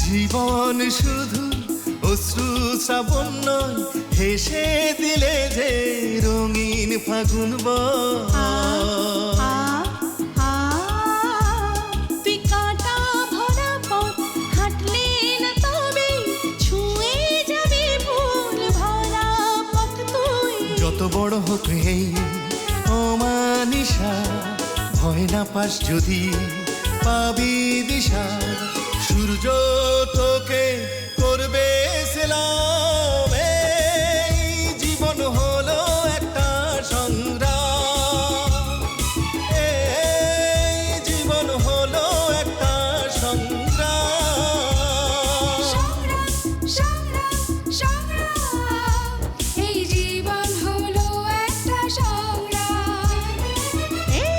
জীবন শুধু অশ্রু শ্রাবণ নয়, হেসে দিলে যে রঙিন ফাগুন বয়। তুই কাঁটা ভরা পথ হাঁটলে না তবে ছুঁয়ে যাবে ফুল ভরা পথ তুই। যত বড় হোক এই অমানিসা, ভয় না পাস যদি পাবি দিশা। সূর্য তোকে করবে সেলাম, এই জীবন হলো একটা সংগ্রাম, এই জীবন হলো একটা সংগ্রাম। সংগ্রাম সংগ্রাম সংগ্রাম, এই জীবন হলো একটা সংগ্রাম। এই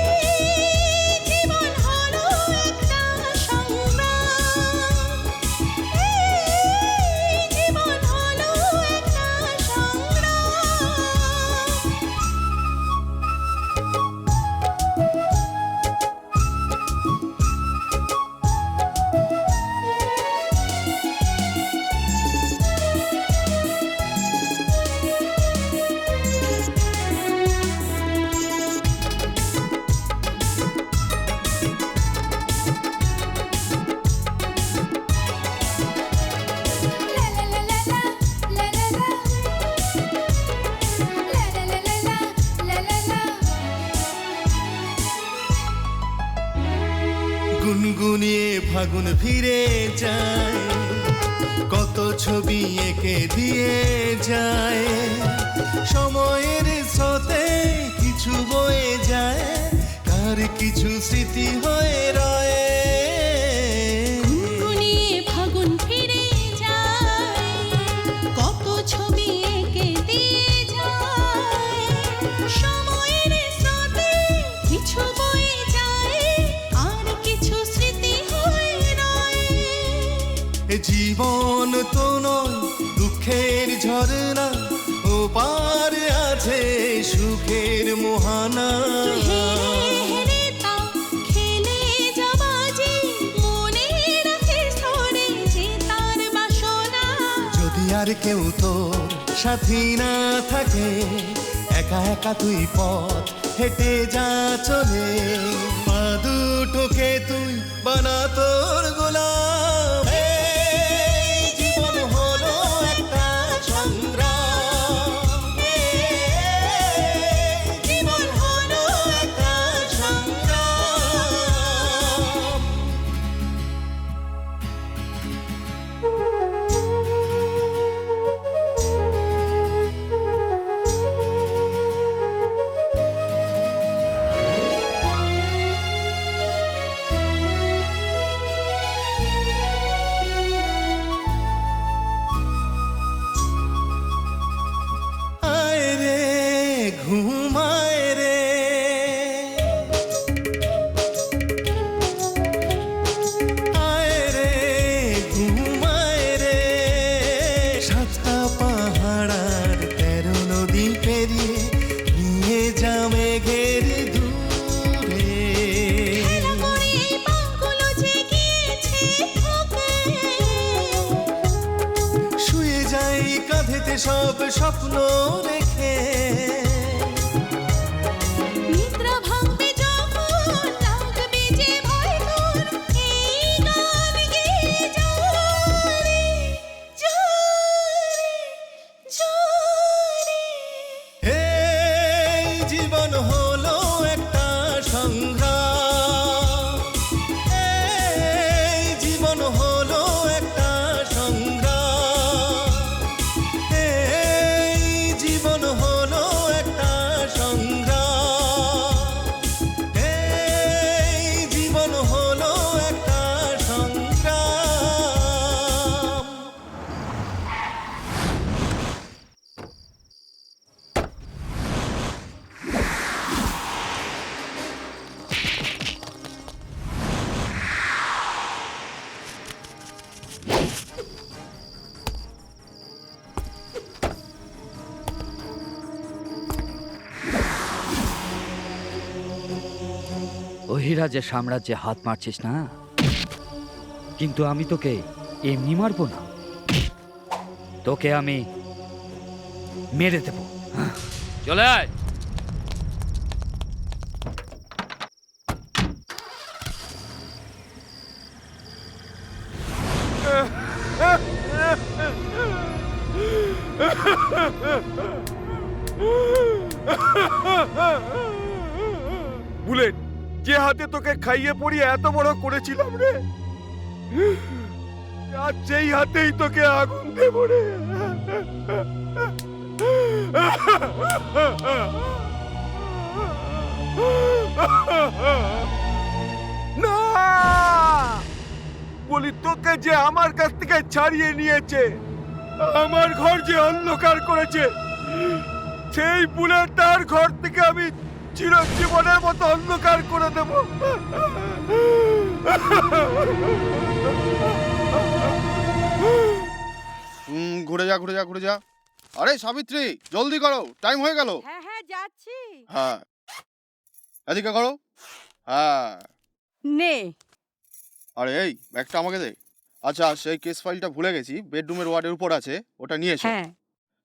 জীবন হলো একটা সংগ্রাম, এই জীবন হলো একটা সংগ্রাম। গুনগুনিয়ে ফাগুন ফিরে যায়, কত ছবি এঁকে দিয়ে যায়। সময়ের স্রোতে কিছু বয়ে যায়, কার কিছু স্মৃতি হয়ে রয়ে। গুনগুনিয়ে ফাগুন ফিরে যায়, কত ছবি এঁকে দিয়ে যায়। সময়ের স্রোতে কিছু বয়ে যায়, আর কিছু স্মৃতি হয়ে রয়। এ জীবন তো নয় দুঃখের ঝরনা, ও পার আছে সুখের মোহানা। হেরে হেরে তাও খেলে যাবা যে, মনে রাখে স্তরে যে তার বাসনা। যদি আর কেউ তোর সাথী না থাকে, একা একা তুই পথ হেঁটে যা চলে। পা দুটোকে তুই বানা তোর গোলাম, এই জীবন হলো একটা সংগ্রাম, এই জীবন হলো একটা সংগ্রাম। আয় রে ঘুমায় রে, আয় রে ঘুমায় রে। সাতটা পাহাড় আর 13 নদী পেরিয়ে নিয়ে যা মেঘের দূরে। খেলা করে এই পাগুলো যে গিয়েছে ঠকে, শুয়ে যাই কাঁধেতে সব স্বপ্ন রেখে। নিদ্রা ভাঙবে যখন লাগবে যে ভয় তোর, এই গান গেয়ে জোরে জোরে জোরে। এই জীবন হলো একটা সংগ্রাম, এই জীবন হলো একটা সংগ্রাম, এই জীবন হলো একটা সংগ্রাম, এই জীবন হলো একটা সংগ্রাম। অহিরাজের সাম্রাজ্যে হাত মারছিস না, কিন্তু আমি তোকে এমনি মারবো না, তোকে আমি মেরে দেবো। চলে আয়। বুলেট, যে হাতে তোকে খাইয়ে পড়িয়ে এত বড় করেছিলাম রে, আজ সেই হাতেই তোকে আগুন দেব রে। না, বলি তোকে যে আমার কাছ থেকে ছাড়িয়ে নিয়েছে, আমার ঘর যে অন্ধকার করেছে, সেই বুলেট তার ঘর থেকে আমি চিরজীবনের মতো অন্ধকার করে দেব। ঘুরে যা ঘুরে যা ঘুরে যা। আরে সাবিত্রী, জলদি করো, টাইম হয়ে গেল। হ্যাঁ হ্যাঁ যাচ্ছি। হ্যাঁ, এদিকে করো। হ্যাঁ, নে। আরে এই ব্যাগটা আমাকে দে। আচ্ছা, সেই কেস ফাইলটা ভুলে গেছি, বেডরুমের ওয়ার্ডের উপর আছে, ওটা নিয়ে এসো। হ্যাঁ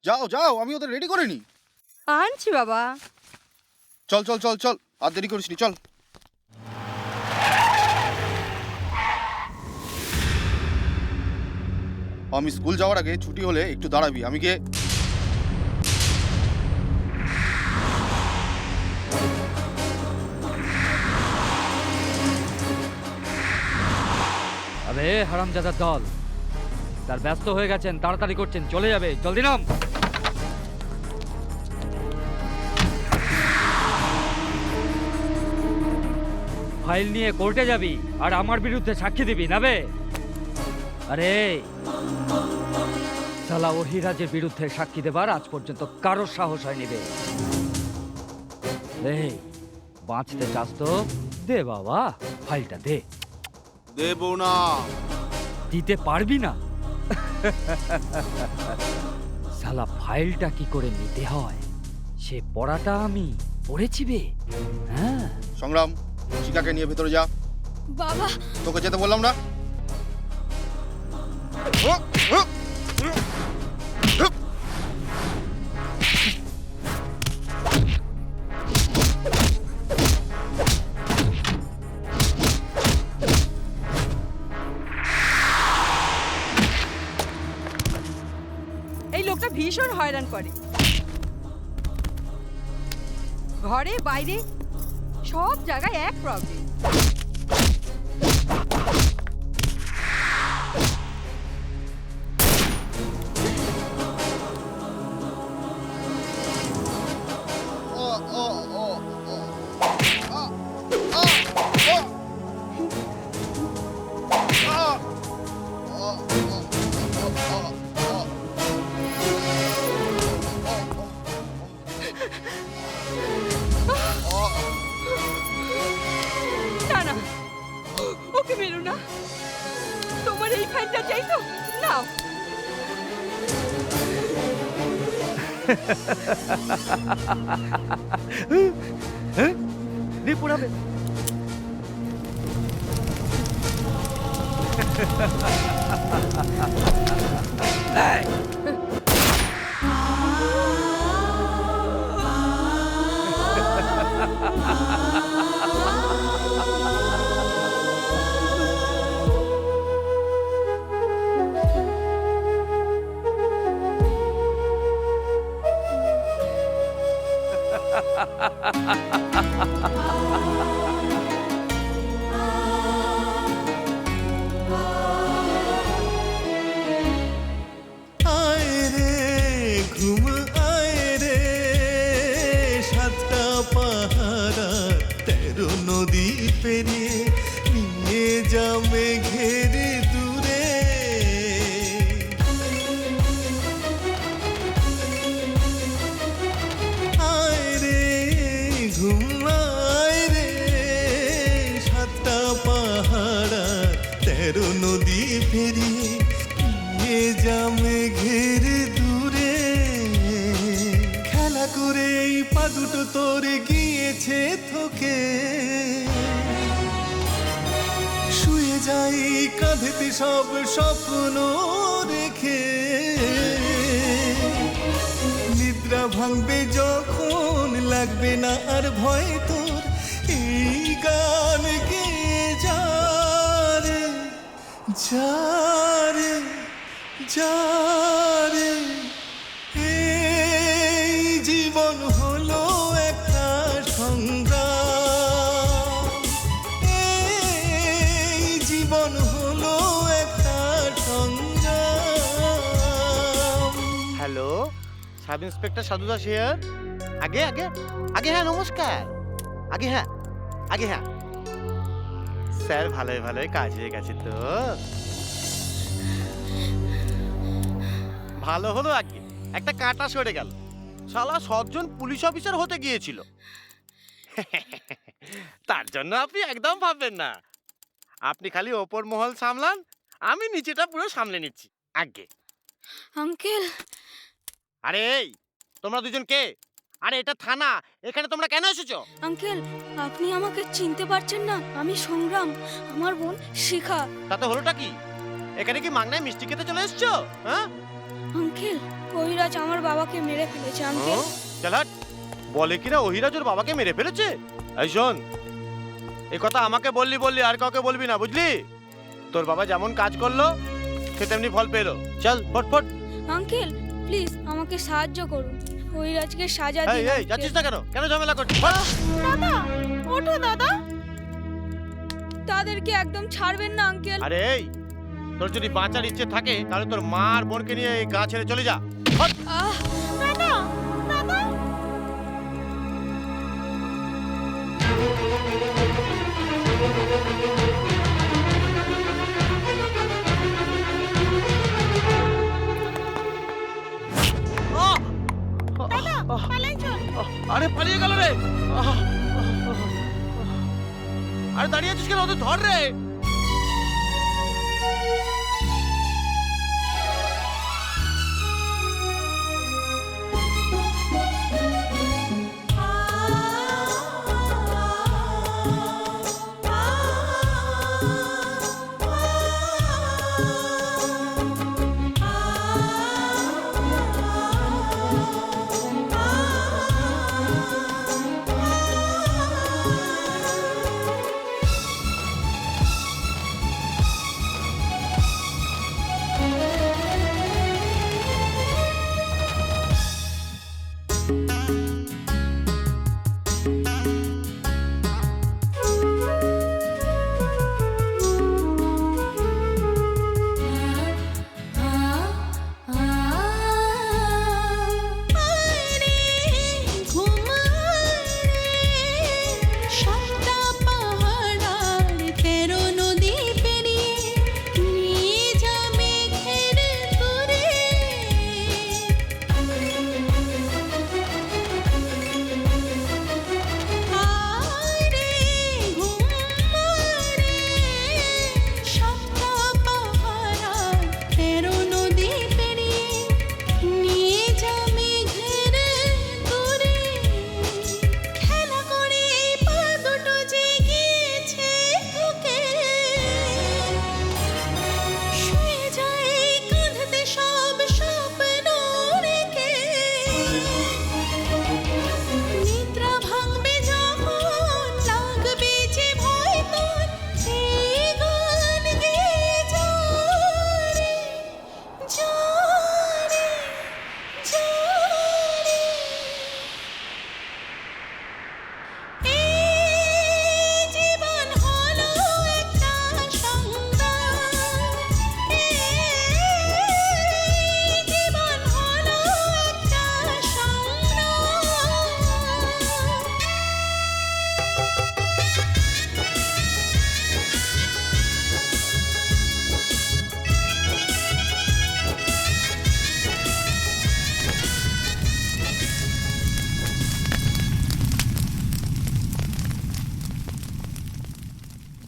যাও যাও, আমি ওদের রেডি করে নি। আনছি বাবা। চল চল চল চল, আর দেরি করিস নি, চল। আমি স্কুল যাওয়ার আগে ছুটি হলে একটু দাঁড়াবি, আমি গিয়ে। আরে হারামজাদার দল, তার ব্যস্ত হয়ে গেছেন, তাড়াতাড়ি করছেন, চলে যাবে, জলদি নাম। ফাইল নিয়ে কোর্টে যাবি আর আমার বিরুদ্ধে সাক্ষী দিবি নাবে। আরে সালা ওহিরাজের বিরুদ্ধে সাক্ষী দেবার আজ পর্যন্ত কারোর সাহস হয়নি রে। এই বাঁচতে চাস তো দে বাবা, ফাইলটা দে। দেব না। দিতে পারবি না? সালা ফাইলটা কি করে নিতে হয় সে পড়াটা আমি পড়েছি বে। হ্যাঁ, সংগ্রাম, শিকাকে নিয়ে ভেতরে যা। বাবা, তোকে যেতে বললাম না? এই লোকটা ভীষণ হয়রান করে, ঘরে বাইরে সব জায়গায় এক প্রবলেম। না না, ওকে মেরো না। তোমার এই ফাইলটা চাই তো নাও। দিয়ে পড়াবে। আয় রে ঘুম আয় রে, সাতটা পাহারা 13 নদী পেরিয়ে নিয়ে যা মেঘের দূরে। আয় রে ঘুম আয় রে, সাতটা পাহারা 13 নদী পেরিয়ে নিয়ে যা মেঘের দূরে। খেলা করে এই পা দুটো তোর গিয়েছে থকে, শুয়ে যাই কাঁধেতে সব স্বপ্ন রেখে, নিদ্রা ভাঙবে যখন লাগবে না আর ভয় তোর, এই গান গে যারে যারে যারে। এই জীবন হলো একটা সংগ্রাম, এই জীবন হলো একটা সংগ্রাম। হ্যালো, সাব ইন্সপেক্টর সাধু দাস হিয়ার। আগে আগে আগে হ্যাঁ, নমস্কার। আগে হ্যাঁ, আগে হ্যাঁ স্যার, ভালোই ভালোই কাজ হয়ে গেছে তো? ভালো হলো, আগে একটা কাঁটা সরে গেল। শালা 7 জন পুলিশ অফিসার হতে গিয়েছিল। তার জন্য আপনি একদম ভাববেন না, আপনি খালি ওপর মহল সামলান, আমি নিচেটা পুরো সামলে নিচ্ছি। আগে আঙ্কেল, আরে এই তোমরা দুজন কে? আরে এটা থানা, এখানে তোমরা কেন এসেছো? আঙ্কেল আপনি আমাকে চিনতে পারছেন না? আমি সংগ্রাম, আমার বোন শিখা। তাতে হলোটা কি? এখানে কি মাগনায় মিষ্টি খেতে চলে এসেছো? হ্যাঁ আঙ্কেল কবিরাজ আমার বাবাকে মেরে ফেলেছে আঙ্কেল। চল হাট। বলে কিনা ওহিরাজ ওর বাবাকে মেরে ফেলেছে? এই শোন, এই কথা আমাকে বললি আর কাউকে বলবি না, বুঝলি? তোর বাবা যেমন কাজ করলো সে তেমনি ফল পেলো। চল ফটফট। আঙ্কেল প্লিজ আমাকে সাহায্য করুন, কবিরাজকে সাজা এই দিন। এই যাচ্ছিস না কেন? কেন ঝামেলা করছিস? ফট। দাদা ওঠো দাদা, তাদেরকে একদম ছাড়বেন না আঙ্কেল। আরে এই তোর যদি বাঁচার ইচ্ছে থাকে তাহলে তোর মা আর বোনকে নিয়ে এই গা ছেড়ে চলে যা। ফট। দাদা দাদা আরে পালিয়ে গেল রে। আরে দাঁড়িয়ে আছিস কেন? ওদের ধর রে।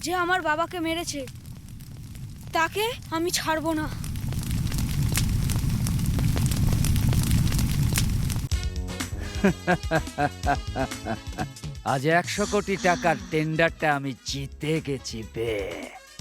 যে আমার বাবাকে মেরেছে তাকে আমি ছাড়বো না। আজ 100 কোটি টাকার টেন্ডারটা আমি জিতে গেছি বে।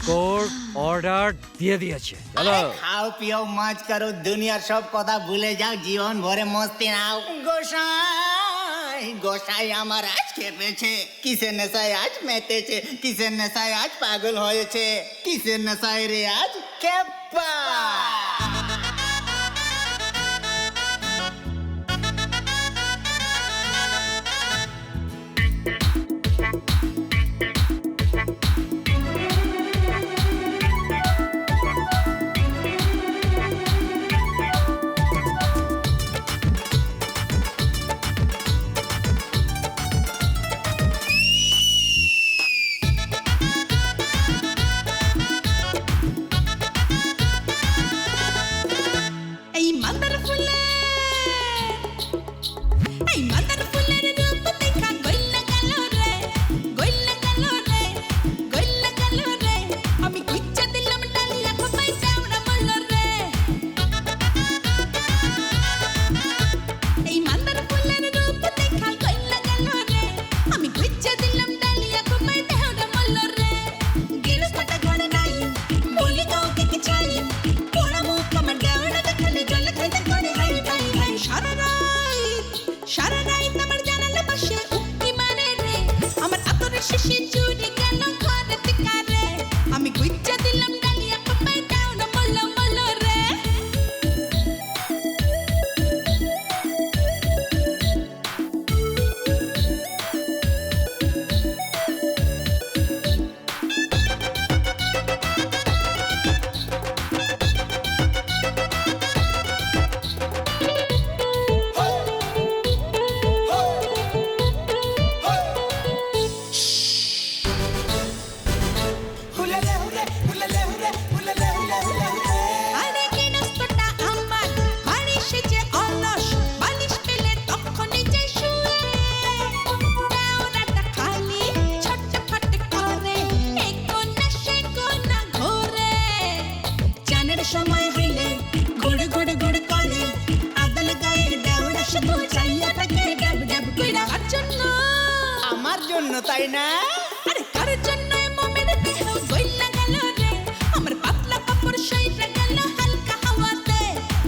কোর্ট অর্ডার দিয়ে দিয়েছে চলো খাও পিও মজ করো দুনিয়ার সব কথা ভুলে যাও জীবন ভরে মস্তি নাও গোসাই গোসাই আমার আজ খেপেছে কিসের নেশায় আজ মেতেছে কিসের নেশায় আজ পাগল হয়েছে কিসের নেশায় রে আজ খেপা এই মাদার ফুলে এই মাদার ফুলের রূপ দেখা গইলা গেল রে গইলা গেল রে গইলা গেল রে আমি কুচ্চা দিলাম ডালিয়া খপাই দাওড়া বলল রে এই মাদার ফুলের রূপ দেখা গইলা গেল রে আমি কুচ্চা দিলাম ডালিয়া খপাই দাওড়া বলল রে গিরস্তাটা ঘরে নাই বলি কাউকে কি চাই পোড়া মুখ আমার দেওড়া দেখালে জল খাইতে করে হাই হাই হাই সারা রাত আমার জানালা পাশে উকি মারে রে আমার আতরের শিশি চুরি গেল ঘরে তিকারে আমি কুচ্চা দিলাম ডালিয়া খপাই দাওড়া বলল বলল রে আরে কি নষ্টটা আমার বাড়ি সেজে অলস বালিশ পেলে তখনই যাই শুয়ে দেওরাটা খালি ছটফট করে এ কোনা সে কোনা ঘোরে চানের সময় হইলে ঘুরে ঘুরে ঘুরে করে আদল গায়ে দেওরা শুধু চাইয়া থাকে ডাব ডাব কইরা কার জন্য আমার জন্য তাই না আরে কার জন্য মোমের দেহ গইলা গেল রে আমার পাতলা কাপড় সইরা গেল হালকা হাওয়াতে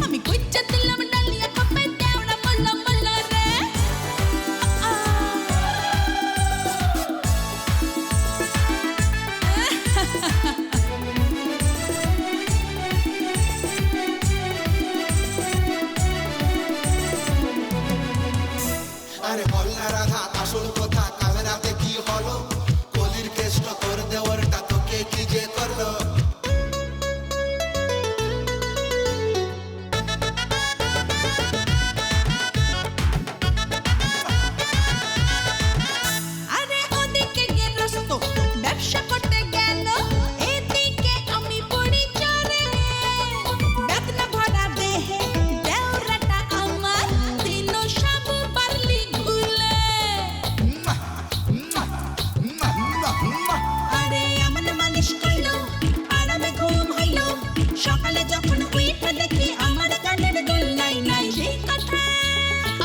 আমি কুচ্চা দিলাম ডালিয়া খপাই দেওড়া বলল বলল রে আরে বল না রাধা আসল কথা কাল রাতে কি হলো কলির কেষ্ট তোর দেওয়ারটা তোকে কি যে করলো আরে ওদিকে গেরস্ত ব্যবসা করতে গেল এদিকে আমি পড়ি চরে বেদনা ভরা দেহে দেওরাটা আমার দিল সব পারলি ঘুলে আরে আমন মালিশ কইলো আরামে ঘুম হইলো সকালে যখন উঠে দেখি আমার কানের দুল নাই নাই সেই কথা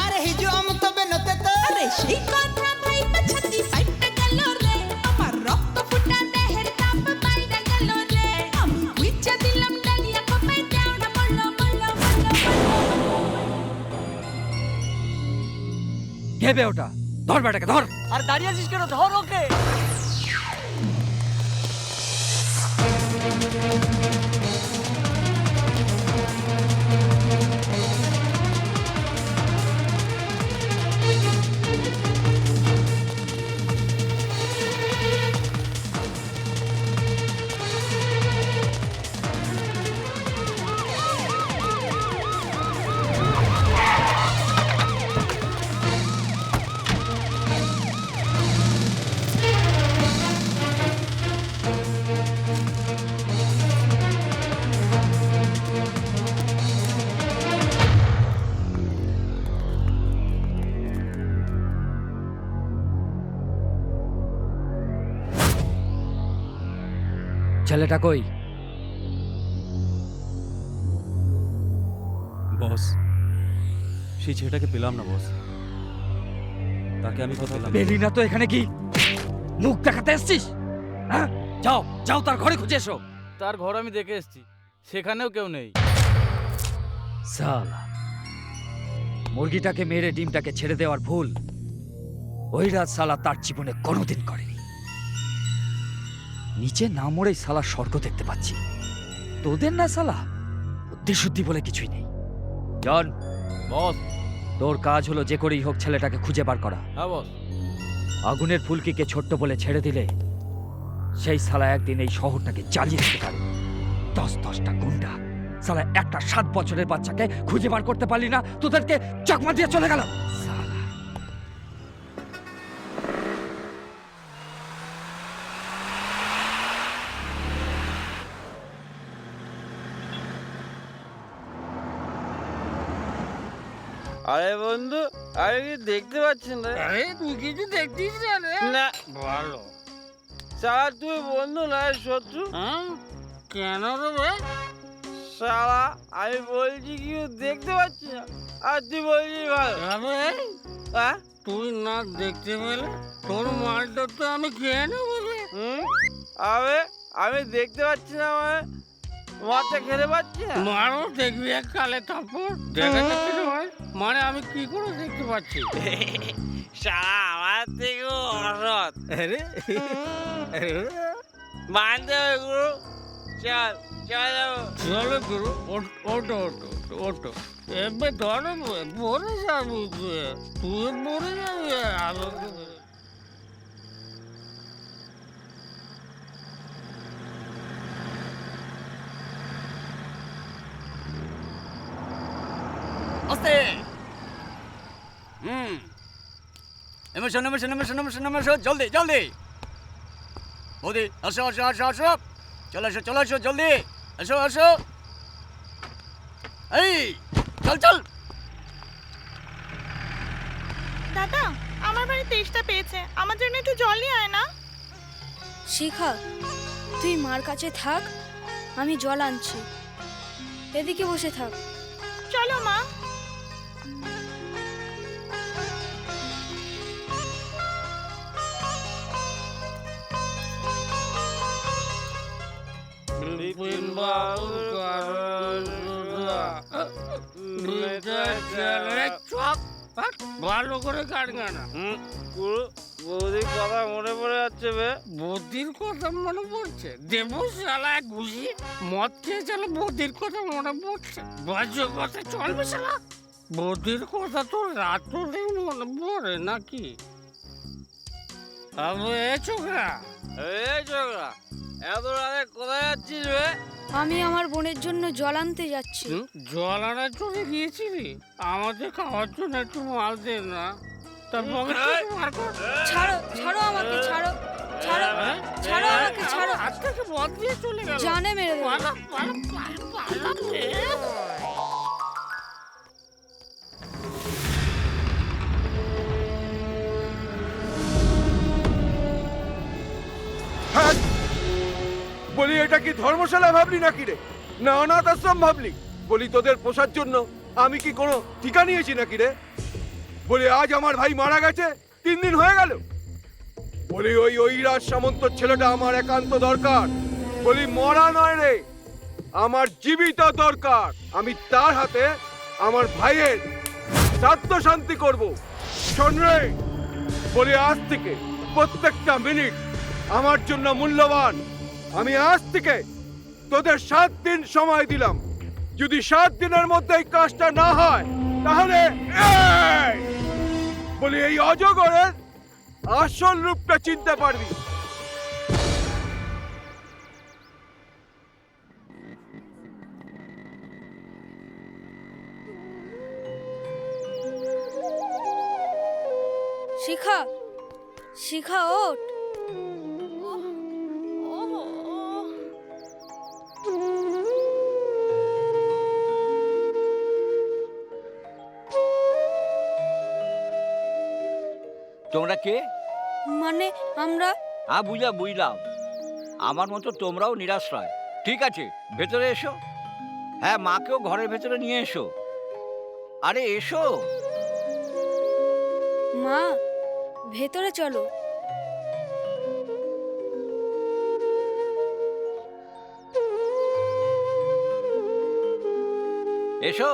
আরে হিজো আম তবে নতে তো আরে সেই কথা ভাই ছাতি ফাইটা গেল রে আমার রক্ত ফুটা দেহের তাপ বাইরে গেল রে আমি কুচ্চা দিলাম ডালিয়া খপাই দাওড়া বলল বলল বলল ঘেবে ওটা ধর বেটাকে ধর আর দাঁড়িয়ে আছিস কেন ধর ওকে ছেলেটা কই বস সেই ছেলেটাকে পেলাম না বস তাকে আমি কোথাও পেলাম না। পেলি না তো এখানে কি মুখ দেখাতে এসছিস হ্যাঁ যাও যাও তার ঘরে খুঁজে এসো। তার ঘর আমি দেখে এসেছি, সেখানেও কেউ নেই। সালা, মুরগিটাকে মেরে ডিমটাকে ছেড়ে দেওয়ার ভুল ওই রাত সালা তার জীবনে কোনোদিন করেনি। নিচে না মরেই সালা স্বর্গ দেখতে পাচ্ছি। তোদের না সালা বুদ্ধি শুদ্ধি বলে কিছুই নেই। জন, বস। তোর কাজ হলো যে করেই হোক ছেলেটাকে খুঁজে বার করা। হ্যাঁ বস। আগুনের ফুলকিকে ছোট্ট বলে ছেড়ে দিলে সেই সালা একদিন এই শহরটাকে জ্বালিয়ে দিতে পারে। 10-10টা গুন্ডা সালা একটা 7 বছরের বাচ্চাকে খুঁজে বার করতে পারলি না, তোদেরকে চাকমা দিয়ে চলে গেল সালা। আরে বন্ধু, আরে কি দেখতে পাচ্ছেন না? আরে তুই কিছু দেখতিস না রে? না। ভালো। শালা তুই বন্ধু না শত্রু? হ্যাঁ? কেন রে ভাই? শালা আমি বলছি কি দেখতে পাচ্ছি না, আর তুই বলছিস ভালো। আবে হ্যাঁ? তুই না দেখতে পেলে তোর মালটা তো আমি খেয়ে নেবো রে। আমি দেখতে পাচ্ছি না মানে মাথা খেতে পাচ্ছি না। মারো দেখবি এক কালে তারপর দেখা যাচ্ছে রে ভাই, মানে আমি কি করে দেখতে পাচ্ছি? শালা আমার থেকে অসৎ। মানতে হবে গুরু, চল চল যাবো। চলো গুরু, ওটো ওটো ওটো। এবে ধরো পরে যাবি তুই পরে যাবি আলোকে। আস্তে। এমসো এমসো এমসো এমসো এমসো, জলদি জলদি। বৌদি আসো আসো আসো আসো, চলে আসো চলে আসো, জলদি আসো আসো। এই চল চল। দাদা, আমার বাড়ি তেষ্টা পেয়েছে, আমার জন্য একটু জল নিয়ে আয় না। শিখা, তুই মার কাছে থাক, আমি জল আনছি। এদিকে বসে থাক। চলো মা। বিপিন বাবু ভালো করে গান গানা। গুরু, বৌদির কথা মনে পড়ে যাচ্ছে বে। বৌদির কথা মনে পড়ছে? দেবো শালা ঘুষি, মদ খেয়ে চলে বৌদির কথা মনে পড়ছে? বাজে কথা চলবে শালা। বৌদির কথা তো রাত হলেই মনে পড়ে নাকি? এ ছোকরা, এত রাতে কোথায় যাচ্ছিস বে? আমি আমার বোনের জন্য জল আনতে যাচ্ছি। জল আনার জন্য গিয়েছিলি? আমাদের খাওয়ার জন্য একটু মাল দে না। তার পকেট থেকে বার কর। ছাড়ো ছাড়ো আমাকে, ছাড়ো ছাড়ো ছাড়ো আমাকে, ছাড়ো। হাত থেকে মদ দিয়ে চলে গেল। জানে মেরে দেবো। পালা পালা পালা পালা রে। হ্যাঁ, বলি এটা কি ধর্মশালা ভাবলি নাকি রে, না অনাথ আশ্রম ভাবলি? বলি তোদের পোষার জন্য আমি কি কোনো ঠিকা নিয়েছি নাকি রে? বলি আজ আমার ভাই মারা গেছে 3 দিন হয়ে গেল। বলি ওই ঐরাজ সামন্ত ছেলেটা আমার একান্ত দরকার। বলি মরা নয় রে, আমার জীবিত দরকার। আমি তার হাতে আমার ভাইয়ের শ্রাদ্ধ শান্তি করব। শোন রে, বলি আজ থেকে প্রত্যেকটা মিনিট আমার জন্য মূল্যবান। আমি আজ থেকে তোদের 7 দিন সময় দিলাম। যদি 7 দিনের মধ্যে এই কাজটা না হয় তাহলে বলি এই অজগরের আসল রূপটা চিনতে পারবি। শিখা, শিখা ওঠ। তোমরা কে? মানে আমরা বুঝলাম। আমার মতো তোমরাও নিরাশ্রয়। ঠিক আছে, ভেতরে এসো। হ্যাঁ, মাকেও ঘরের ভেতরে নিয়ে এসো। আরে এসো। মা, ভেতরে চলো। এসো,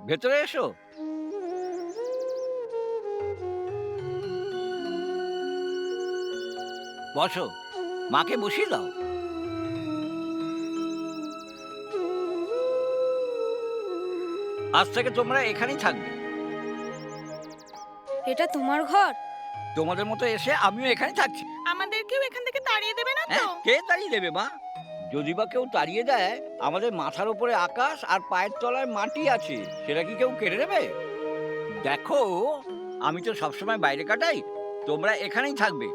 ভেতরে এসো। বসো, মাকে বসিয়ে দাও। আজ থেকে তোমরা এখানেই থাকবে। এটা তোমার ঘর? তোমাদের মতো এসে আমিও এখানে থাকছি। আমাদেরকেও এখান থেকে তাড়িয়ে দেবে না তো? হ্যাঁ, কে তাড়িয়ে দেবে মা? যদি বা কেউ তাড়িয়ে দেয়, আমাদের মাথার উপরে আকাশ আর পায়ের তলায় মাটি আছে, সেটা কি কেউ কেড়ে নেবে? দেখো, আমি তো সবসময় বাইরে কাটাই, তোমরা এখানেই থাকবে।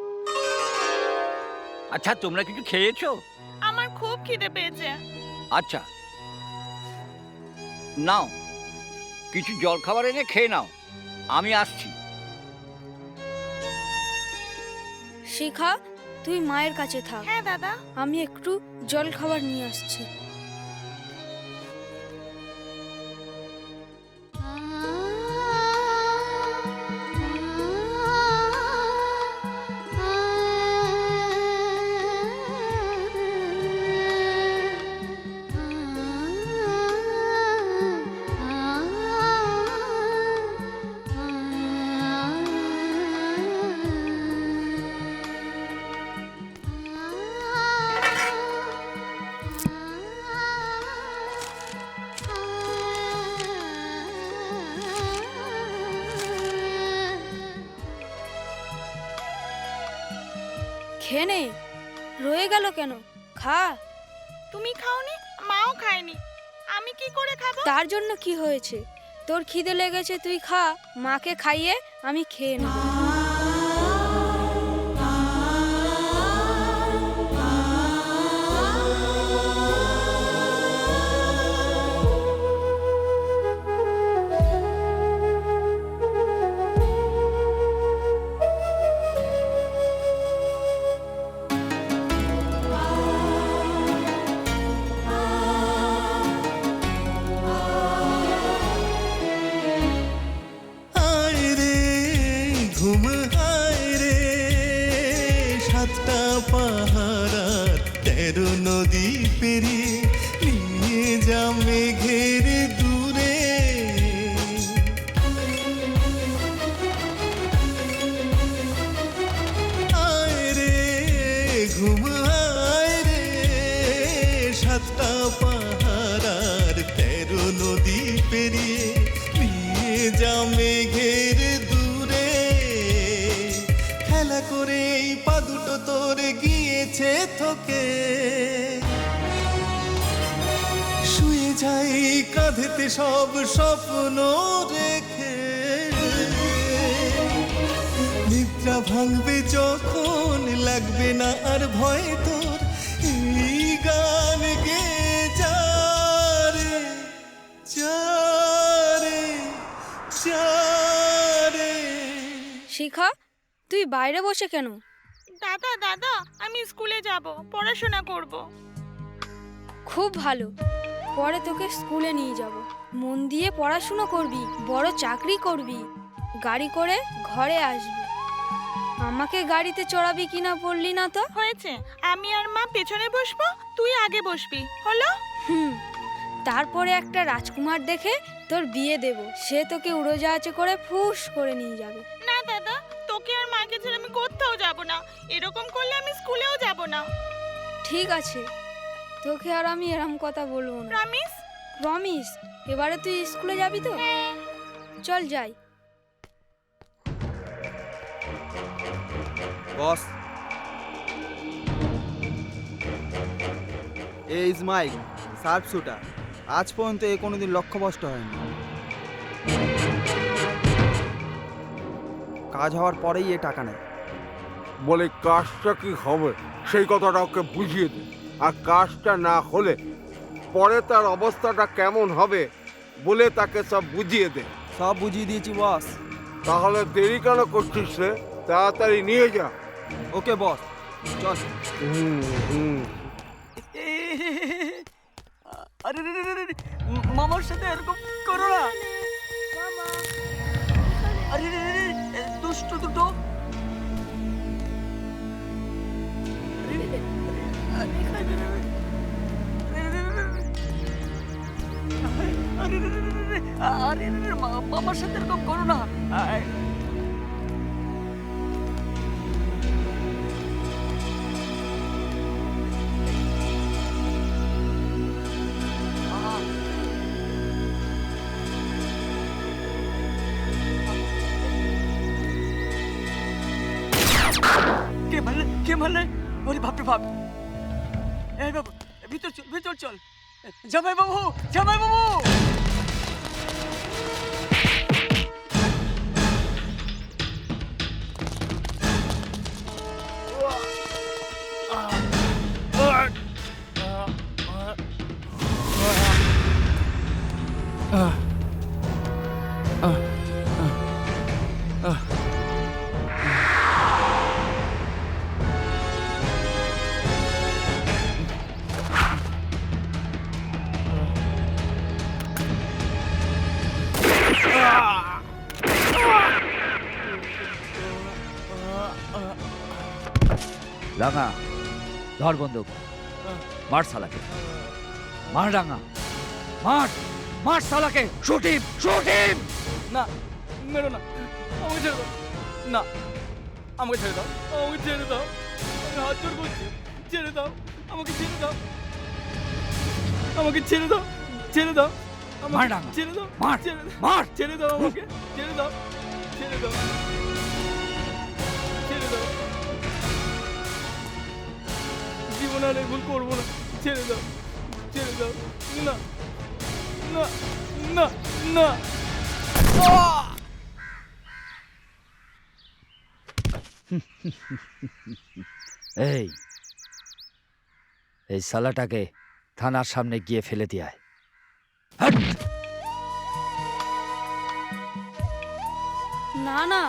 আচ্ছা, তোমরা কিছু খেয়েছো? আমার খুব খিদে পেয়েছে। আচ্ছা, নাও, কিছু জল খাবার এনে খেয়ে নাও, আমি আসছি। শিখা, তুই মায়ের কাছে থাক। হ্যাঁ দাদা। আমি একটু জল খাবার নিয়ে আসছি। খেয়ে নে, রয়ে গেল কেন? খা। তুমি খাওনি, মাও খায়নি, আমি কি করে খাবো? তার জন্য কি হয়েছে? তোর খিদে লেগেছে, তুই খা। মাকে খাইয়ে আমি খেয়ে নেব। আয় রে ঘুম, আয় রে 7টা পাহাড় আর 13 নদী পেরিয়ে নিয়ে যা মেঘের দূরে। আয় রে ঘুম, আয় রে 7টা পাহাড় আর 13 নদী পেরিয়ে নিয়ে যা মেঘের দূরে। খেলা করে এই পা দুটো তোর গিয়েছে থকে, শুয়ে যাই কাঁধেতে সব স্বপ্ন রেখে। নিদ্রা ভাঙবে যখন, লাগবে না আর ভয় তোর, এই গান গে যা রে, যা রে, যা রে। শিখা, তুই বাইরে বসে কেন? দাদা দাদা, আমি স্কুলে যাব, পড়াশোনা করব। খুব ভালো, পরে তোকে স্কুলে নিয়ে যাব। মন দিয়ে পড়াশুনো করবি, বড় চাকরি করবি, গাড়ি করে ঘরে আসবি। আমাকে গাড়িতে চড়াবি কিনা বললি না তো? হয়েছে, আমি আর মা পেছনে বসবো, তুই আগে বসবি, হলো? তারপরে একটা রাজকুমার দেখে তোর বিয়ে দেব, সে তোকে উড়োজাহাজে করে ফুস করে নিয়ে যাবে। না দাদা, তোকে আর মাকে ছেড়ে আমি কোথাও যাব না। এরকম করলে আমি স্কুলেও যাব না। ঠিক আছে, তোকে আর আমি এরম কথা বলবো না। প্রমিস? প্রমিস। এবারে তুই স্কুলে যাবি তো? চল যাই। বস, এই ইসমাইল শার্প শুটার, আজ পর্যন্ত এ কোনোদিন লক্ষ্যভ্রষ্ট হয়নি। কাজ হওয়ার পরেই এ টাকা নেয়। বলে কাজটা কি হবে সেই কথাটা ওকে বুঝিয়ে দে, আর কাজটা না হলে পরে তার অবস্থাটা কেমন হবে বলে তাকে সব বুঝিয়ে দে। সব বুঝিয়ে দিয়েছি বস। তাহলে দেরি কেন করছিস রে? তাড়াতাড়ি নিয়ে যা। ওকে বস, চল। আরে মামার সাথে এরকম করো না। আরে দুষ্টু দুটো। আরে রে রে রে রে, আরে রে রে, মামার সাথে এরকম করো না। কে মারলে? ওরে বাপরে বাপ! এই বাবু, ভিতর চল। জামাই বাবু! রাঙা, ধর বন্দুক, মার শালাকে, মার রাঙা, মার শালাকে, শুট হিম। না, মেরো না, আমাকে ছেড়ে দাও। না, আমাকে ছেড়ে দাও, আমি হাত জোর করছি, ছেড়ে দাও, আমাকে ছেড়ে দাও, মার রাঙা, ছেড়ে দাও, মার, ছেড়ে দাও আমাকে, ছেড়ে দাও। জীবনে আর এই ভুল করবো না, ছেড়ে দাও। না। এই শালাটাকে থানার সামনে গিয়ে ফেলে দিয়ে আয়। না,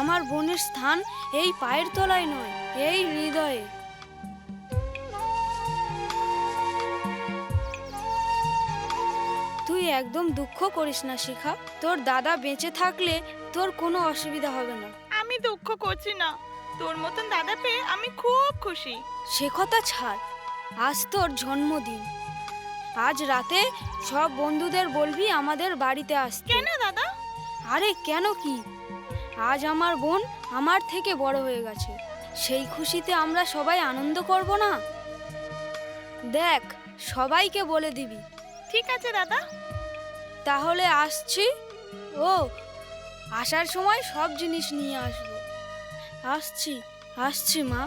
আমার বোনের স্থান এই পায়ের তলায় নয়, এই হৃদয়ে। তুই একদম দুঃখ করিস না শিখা, তোর দাদা বেঁচে থাকলে তোর কোনো অসুবিধা হবে না। আমি দুঃখ করছি না, তোর মতন দাদা পেয়ে আমি খুব খুশি। সে কথা ছাড়, আজ তোর জন্মদিন। আজ রাতে সব বন্ধুদের বলবি আমাদের বাড়িতে আসতে। কেন দাদা? আরে কেন কি, আজ আমার বোন আমার থেকে বড় হয়ে গেছে, সেই খুশিতে আমরা সবাই আনন্দ করব না? দেখ, সবাইকে বলে দিবি। ঠিক আছে দাদা। তাহলে আসছি। ও, আসার সময় সব জিনিস নিয়ে আসবো। আসছি মা।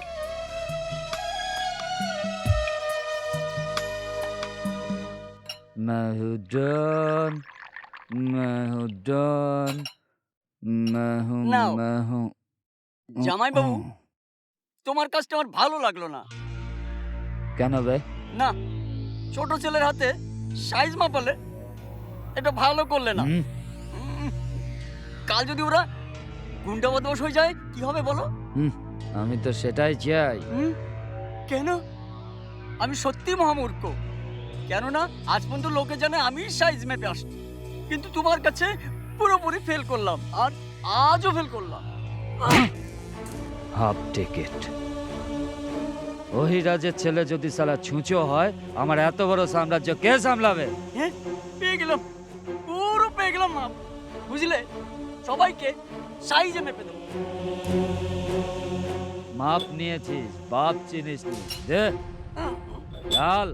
জামাই বাবু, তোমার কাজটা আমার ভালো লাগলো না। কেন বে? না, ছোট ছেলের হাতে সাইজ মাপালে এটা ভালো করলে না। কাল যদি ওরা গুন্ডা বদমাশ হয়ে যায় কি হবে বলো? আমি তো সেটাই চাই। কেন? আমি সত্যি মহামূর্খ, কেননা আজ পর্যন্ত লোকে জানে আমি সাইজ মেপে আসছি, কিন্তু তোমার কাছে পুরোপুরি ফেল করলাম, আর আজও ফেল করলাম। Half ticket. ওই রাজের ছেলে যদি সালা ছুঁচো হয়, আমার এত বড় সাম্রাজ্য কে সামলাবে? হ্যাঁ, পেয়ে গেলাম, পুরো পেয়ে গেলাম মাপ, বুঝলে? সবাইকে সাইজে মেপে দেবো। মাপ নিয়েছিস, বাপ চিনিস নি। দে ডাল।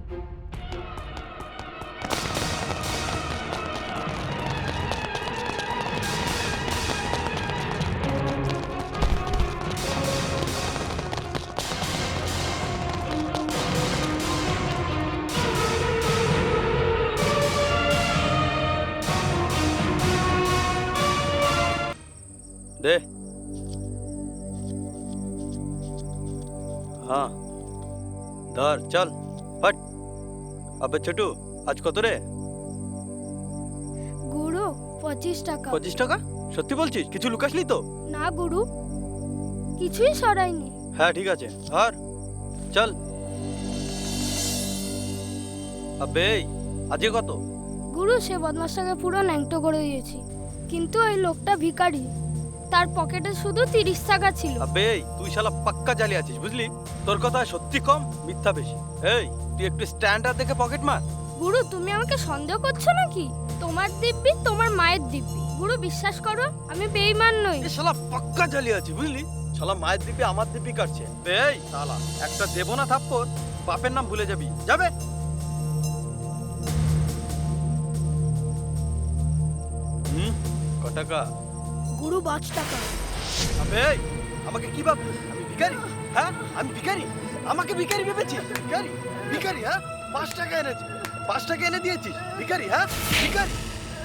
दे हाँ धर चल हट। अबे छोटू आज कत रे? গুরু 25 টাকা। 25 টাকা? সত্যি বলছিস? কিছু লুকাসনি তো? না গুরু, কিছুই সরাইনি। হ্যাঁ ঠিক আছে, ধর চল। আবে আজকে কত? গুরু, সে বদমাশটাকে পুরো ন্যাংটো করে দিয়েছি, কিন্তু এই লোকটা ভিখারি, তার পকেটে শুধু 30 টাকা ছিল। আবে তুই শালা পাক্কা জালি আছিস, বুঝলি? তোর কথা সত্যি কম, মিথ্যা বেশি। এই তুই একটু স্ট্যান্ডার্ড দেখে পকেট মার। গুরু তুমি আমাকে সন্দেহ করছো নাকি? তোমার দিব্যি তোমার মায়ের দিব্যি। গুরু বিশ্বাস করো আমি বেঈমান নই। এ শালা পাক্কা জালি আছে বুঝলি? শালা মায়ের দিব্যি আমার দিব্যি কাটছে। এই শালা একটা দেব না থাপ্পড়, বাপের নাম ভুলে যাবি। যাবে ক টাকা? গুরু 5 টাকা। আবে আমাকে কি ভাবছিস? আমি ভিখারি? হ্যাঁ আমি ভিখারি? আমাকে ভিখারি ভেবেছিস? ভিখারি ভিখারি হ্যাঁ? 5 টাকা এনেছে, 5 টাকা এনে দিয়েছিস? ভিখারি হ্যাঁ? ভিখারি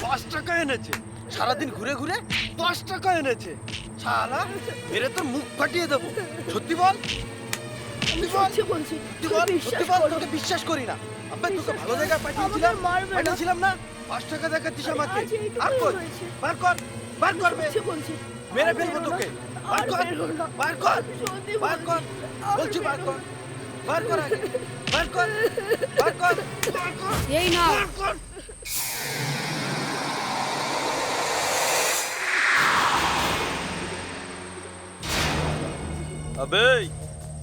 5 টাকা এনেছে, সারাদিন ঘুরে ঘুরে 5 টাকা এনেছে। শালা মেরে তোর মুখ ফাটিয়ে দেবো। সত্যি বল, সত্যি বল, সত্যি বল, সত্যি বল। তোকে বিশ্বাস করি না। আব্বা তোকে ভালো জায়গায় পাঠিয়েছিলাম না? 5 টাকা দেখাচ্ছিস আমাকে? আর কর, বার কর, বার করবে, মেরে ফেলবো তোকে। বার কর, বার কর, বার কর, বলছি বার কর, বার কর আগে, বার কর, বার কর, বার কর, এই নাও। বার কর। আবে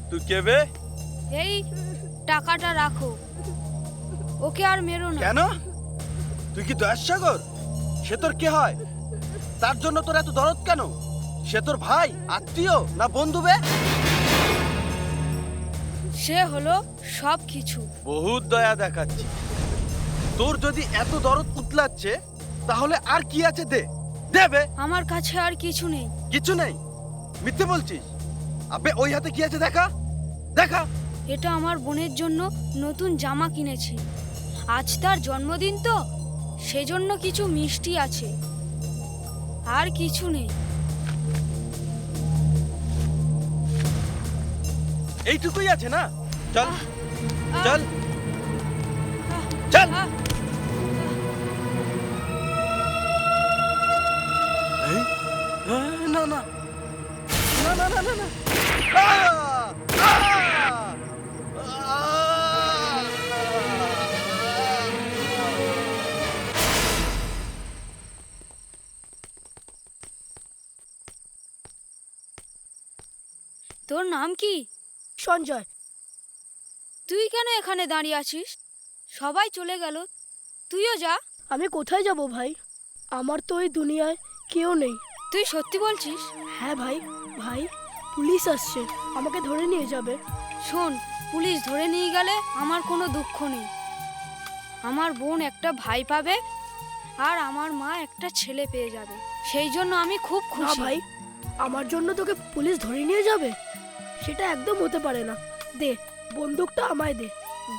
তুই কে বে? এই টাকাটা রাখো, ওকে আর মেরো না। কেন? তুই কি দয়াসাগর? সে তোর কে হয়? তার জন্য তোর এত দরদ কেন? সে তোর ভাই, আত্মীয় না বন্ধু বে? সে হলো সব কিছু। বহুত দয়া দেখাচ্ছি। তোর যদি এত দরদ উতলাচ্ছে তাহলে আর কি আছে? দে দেবে। আমার কাছে আর কিছু নেই। কিছু নেই? মিথ্যে বলছিস? আবে ওই হাতে কি আছে দেখা, দেখা। এটা আমার বোনের জন্য নতুন জামা কিনেছি। আজ তার জন্মদিন তো, সেজন্য কিছু মিষ্টি আছে, আর কিছু নেই। এইটুকুই আছে না? চল চল চল। এই, না না না না না না না। তোর নাম কি? সঞ্জয়। তুই কেন এখানে দাঁড়িয়ে আছিস? সবাই চলে গেল, তুইও যা। আমি কোথায় যাব ভাই? আমার তো এই দুনিয়ায় কেউ নেই। তুই সত্যি বলছিস? হ্যাঁ ভাই, ভাই পুলিশ আসছে, আমাকে ধরে নিয়ে যাবে। শোন, পুলিশ ধরে নিয়ে গেলে আমার কোনো দুঃখ নেই। আমার বোন একটা ভাই পাবে, আর আমার মা একটা ছেলে পেয়ে যাবে। সেই জন্য আমি খুব না খুশি। ভাই, আমার জন্য তোকে পুলিশ ধরে নিয়ে যাবে? সেটা একদম হতে পারে না। দে বন্দুকটা আমায় দে।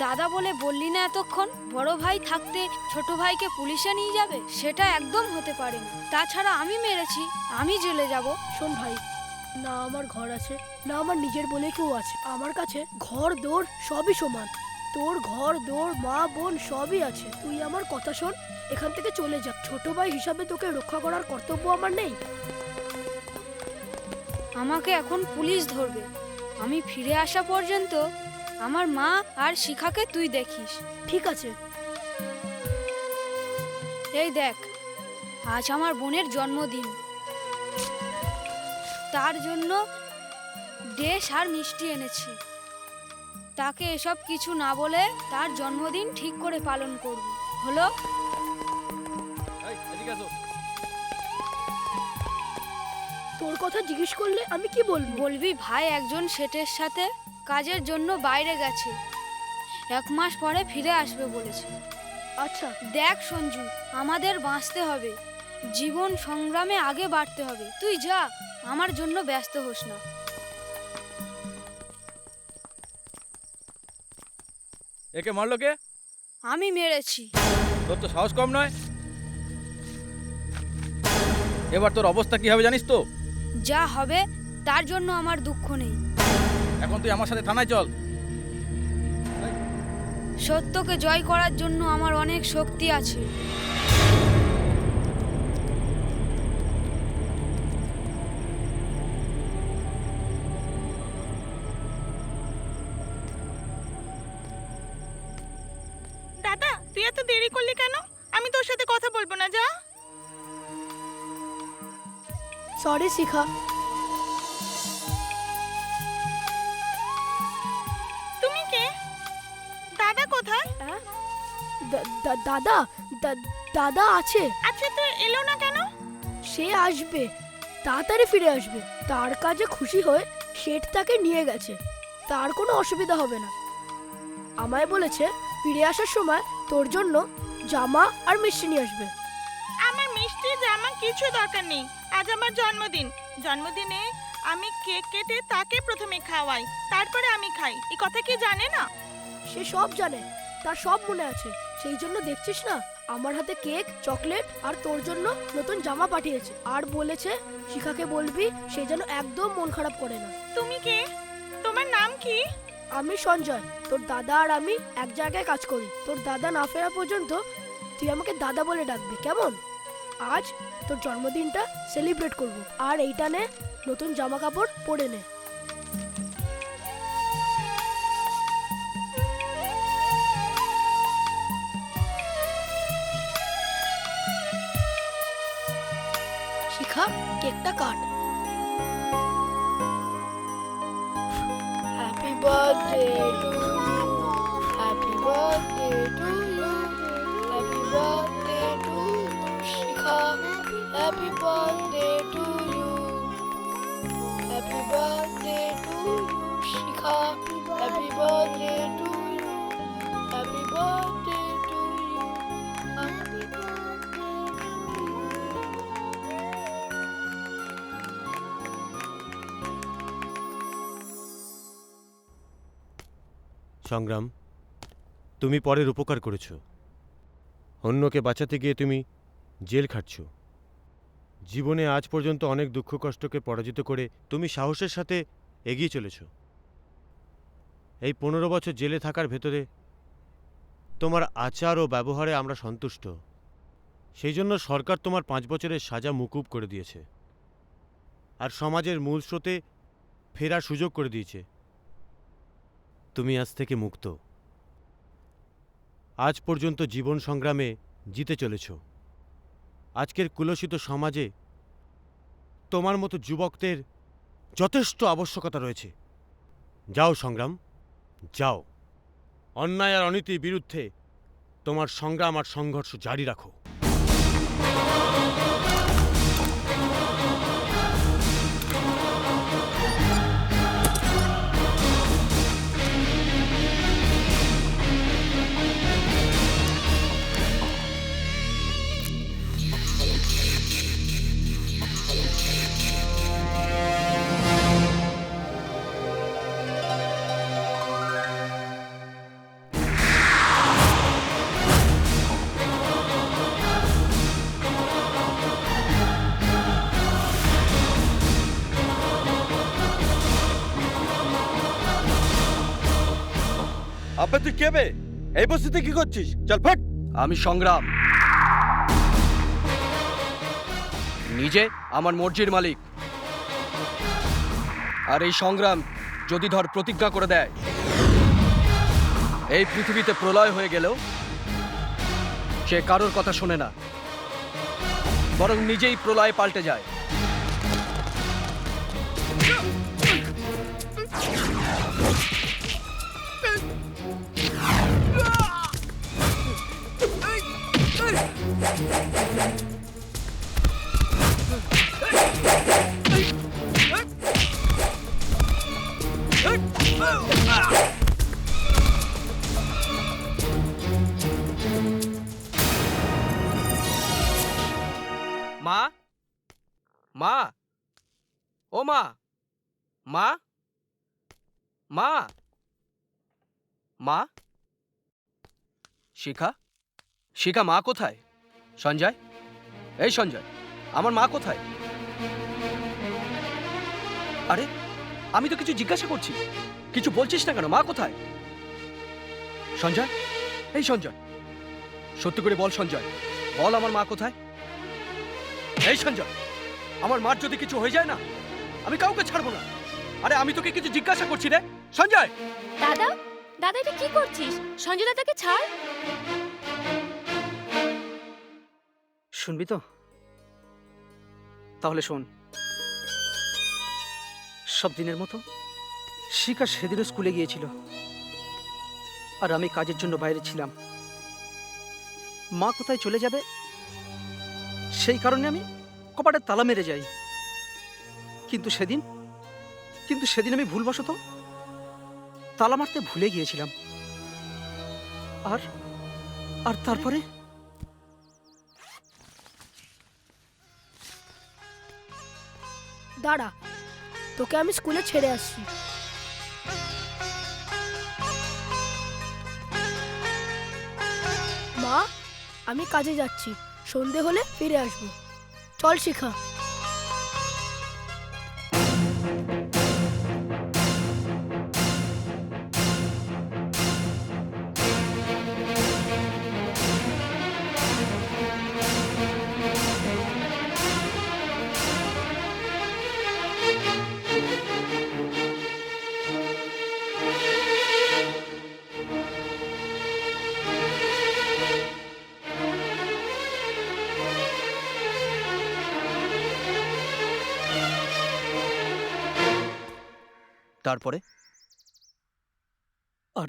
দাদা বলে বললি না এতক্ষণ? বড় ভাই থাকতে ছোট ভাইকে পুলিশে নিয়ে যাবে? সেটা একদম হতে পারে না। তাছাড়া আমি মেরেছি, আমি জেলে যাব। শোন ভাই, না আমার ঘর আছে, না আমার নিজের বলে কেউ আছে। আমার কাছে ঘর দৌড় সবই সমান। তোর ঘর দৌড়, মা বোন সবই আছে। তুই আমার কথা শোন, এখান থেকে চলে যা। ছোট ভাই হিসাবে তোকে রক্ষা করার কর্তব্য আমার নেই? আমাকে এখন পুলিশ ধরবে। আমি ফিরে আসা পর্যন্ত আমার মা আর শিখাকে তুই দেখিস। ঠিক আছে। এই দেখ, আজ আমার বোনের জন্মদিন। তার জন্য ড্রেস আর মিষ্টি এনেছি। তাকে এসব কিছু না বলে তার জন্মদিন ঠিক করে পালন করবি, হলো? তোর কথা জিজ্ঞেস করলে আমি কি বলবো? বলবি ভাই একজন শেঠের সাথে কাজের জন্য বাইরে গেছে, 1 মাস পরে ফিরে আসবে বলেছে। আচ্ছা দেখ সঞ্জু, আমাদের বাঁচতে হবে, জীবন সংগ্রামে আগে বাড়তে হবে। তুই যা, আমার জন্য ব্যস্ত হোস না। একে মারলো কে? আমি মেরেছি। তোর তো সাহস কম নয়। এবার তোর অবস্থা কি হবে জানিস তো? যা হবে তার জন্য আমার দুঃখ নেই। এখন তুই আমার সাথে থানায় চল। সত্যকে জয় করার জন্য আমার অনেক শক্তি আছে। দাদা তুই এত দেরি করলি কেন? আমি তোর সাথে কথা বলবো না, যা। সরি শিখা। তুমি কে? দাদা কোথায়? দাদা দাদা আছে। আচ্ছা তো এলো না কেন? সে আসবে, তাড়াতাড়ি ফিরে আসবে। তার কাজে খুশি হয়ে শেঠ তাকে নিয়ে গেছে, তার কোনো অসুবিধা হবে না। আমায় বলেছে ফিরে আসার সময় তোর জন্য জামা আর মিষ্টি নিয়ে আসবে। আমার মিষ্টি জামা কিছু দরকার নেই। আজ আমার জন্মদিন। জন্মদিনে আমি কেক কেটে তাকে প্রথমে খাওয়াই, তারপরে আমি খাই। এই কথা কি জানে না? সে সব জানে, তার সব মনে আছে। সেই জন্য দেখছিস না, আমার হাতে কেক, চকলেট আর তোর জন্য নতুন জামা পাঠিয়েছে। আর বলেছে শিখাকে বলবি সে যেন একদম মন খারাপ করে না। তুমি কে? তোমার নাম কি? আমি সঞ্জয়। তোর দাদা আর আমি এক জায়গায় কাজ করি। তোর দাদা না ফেরা পর্যন্ত তুই আমাকে দাদা বলে ডাকবি, কেমন? আজ তোর জন্মদিনটা সেলিব্রেট করব। আর এইটা নে, নতুন জামা কাপড় পরে নে। শিখা, কেকটা কাট। Happy birthday to you, happy birthday to you, happy birthday to you Shikha, happy birthday to you, happy birthday to you Shikha, happy birthday to you, happy birthday to you, happy birthday to you. Sangram, তুমি পরের উপকার করেছো। অন্যকে বাঁচাতে গিয়ে তুমি jail খাটছ। জীবনে আজ পর্যন্ত অনেক দুঃখ কষ্টকে পরাজিত করে তুমি সাহসের সাথে এগিয়ে চলেছ। এই 15 বছর জেলে থাকার ভেতরে তোমার আচার ও ব্যবহারে আমরা সন্তুষ্ট। সেই জন্য সরকার তোমার 5 বছরের সাজা মুকুব করে দিয়েছে আর সমাজের মূল স্রোতে ফেরার সুযোগ করে দিয়েছে। তুমি আজ থেকে মুক্ত। আজ পর্যন্ত জীবন সংগ্রামে জিতে চলেছ। আজকের কুলসিত সমাজে তোমার মতো যুবকদের যথেষ্ট আবশ্যকতা রয়েছে। যাও সংগ্রাম, যাও। অন্যায় আর অনীতির বিরুদ্ধে তোমার সংগ্রাম আর সংঘর্ষ জারি রাখো। আব্বা তুই কে বে? এই বস্তিতে কি করছিস? চল ফট। আমি সংগ্রাম, নিজে আমার মর্জির মালিক। আর এই সংগ্রাম যদি ধর প্রতিজ্ঞা করে দেয় এই পৃথিবীতে প্রলয় হয়ে গেলেও সে কারোর কথা শোনে না, বরং নিজেই প্রলয়ে পাল্টে যায়। মা, মা, ও মা, মা, মা, মা, শিখা, শিখা মা কোথায়? সঞ্জয়, এই সঞ্জয়, আমার মা কোথায়? আরে আমি তো কিছু জিজ্ঞাসা করছি, কিছু বলছিস না কেন? মা কোথায়? সঞ্জয়, এই সঞ্জয়, সত্যি করে বল সঞ্জয়, বল আমার মা কোথায়? এই সঞ্জয়, আমার মার যদি কিছু হয়ে যায় না, আমি কাউকে ছাড়বো না। আরে আমি তোকে কিছু জিজ্ঞাসা করছি রে সঞ্জয়। দাদা, দাদা এটা কি করছিস? সঞ্জয় দাদাকে ছাড়। শুনবি তো? তাহলে শোন। সব দিনের মতো শিখা সেদিনও স্কুলে গিয়েছিল আর আমি কাজের জন্য বাইরে ছিলাম। মা কোথায় চলে যাবে সেই কারণে আমি কপাটের তালা মেরে যাই। কিন্তু সেদিন আমি ভুলবশত তালা মারতে ভুলে গিয়েছিলাম। আর তারপরে দাঁড়া, তোকে আমি স্কুলে ছেড়ে আসছি। মা, আমি কাজে যাচ্ছি, সন্ধে হলে ফিরে আসবো। চল শিখা।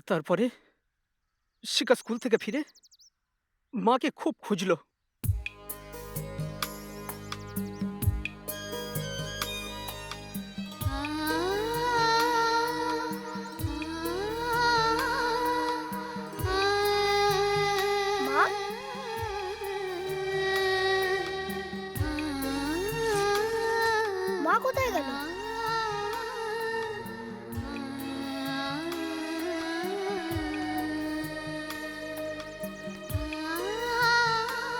তারপরে শিখা স্কুল থেকে ফিরে মাকে খুব খুঁজলো। মা, মা কোথায় গেল?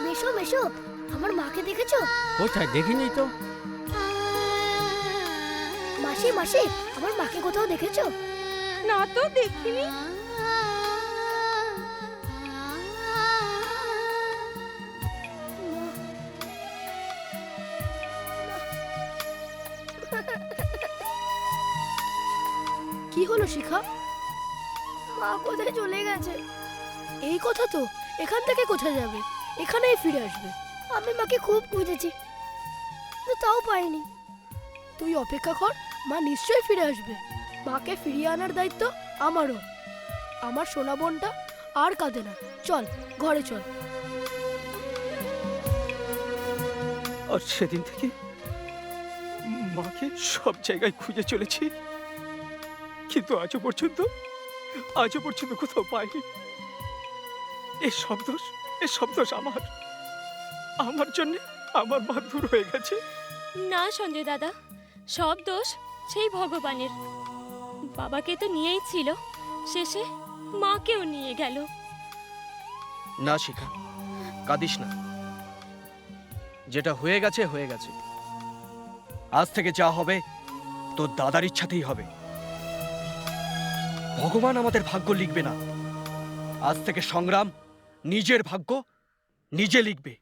মেশো মেশো, আমার মাকে দেখেছো? কোথায় দেখিনি তো। মাসি মাসি, আমার মাকে কোথাও দেখেছো? না তো, দেখিনি। কি হলো শিখা? মা কোথায় চলে গেছে? এই কথা তো, এখান থেকে কোথায় যাবে? এখানেই ফিরে আসবে। আমি মাকে খুব খুঁজেছি, কিন্তু তাও পাইনি। তুই অপেক্ষা কর, মা নিশ্চয়ই ফিরে আসবে। মাকে ফিরিয়ে আনার দায়িত্ব আমারও। আমার সোনা বোনটা আর কাঁদে না। চল ঘরে চল। আর সেদিন থেকে মাকে সব জায়গায় খুঁজে চলেছি, কিন্তু আজও পর্যন্ত কোথাও পাইনি। এই সব দোষ আমার জন্য আমার মা দূর হয়ে গেছে। না সঞ্জয় দাদা, সব দোষ সেই ভগবানের। বাবাকে তো নিয়েই ছিল, শেষে মাকেও নিয়ে গেল। না শিখা, কাঁদিস না। যেটা হয়ে গেছে হয়ে গেছে। আজ থেকে যা হবে তোর দাদার ইচ্ছাতেই হবে। ভগবান আমাদের ভাগ্য লিখবে না। আজ থেকে সংগ্রাম নিজের ভাগ্য নিজে লিখবে।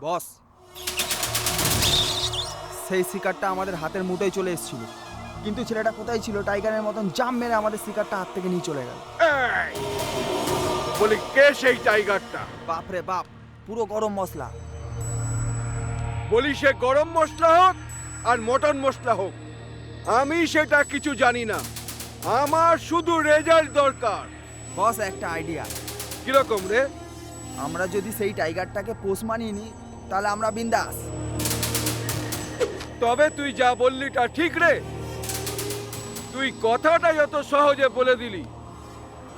বস, সেই শিকারটা আমাদের হাতের মুঠোয় চলে এসেছিল, কিন্তু ছেলেটা কোথায় ছিল টাইগারের মতন জাম মেরে আমাদের শিকারটা হাত থেকে নিয়ে চলে গেল। বলি কে সেই টাইগারটা? বাপ রে বাপ, পুরো গরম মশলা। বলি সে গরম মশলা হোক আর মটন মশলা হোক, আমি সেটা কিছু জানি না, আমার শুধু রেজাল্ট দরকার। বস, একটা আইডিয়া। কিরকম রে? আমরা যদি সেই টাইগারটাকে পোষ মানিয়ে নিই তাহলে আমরা বিন্দাস। তবে তুই যা বললি তা ঠিক রে, তুই কথাটা যত সহজে বলে দিলি,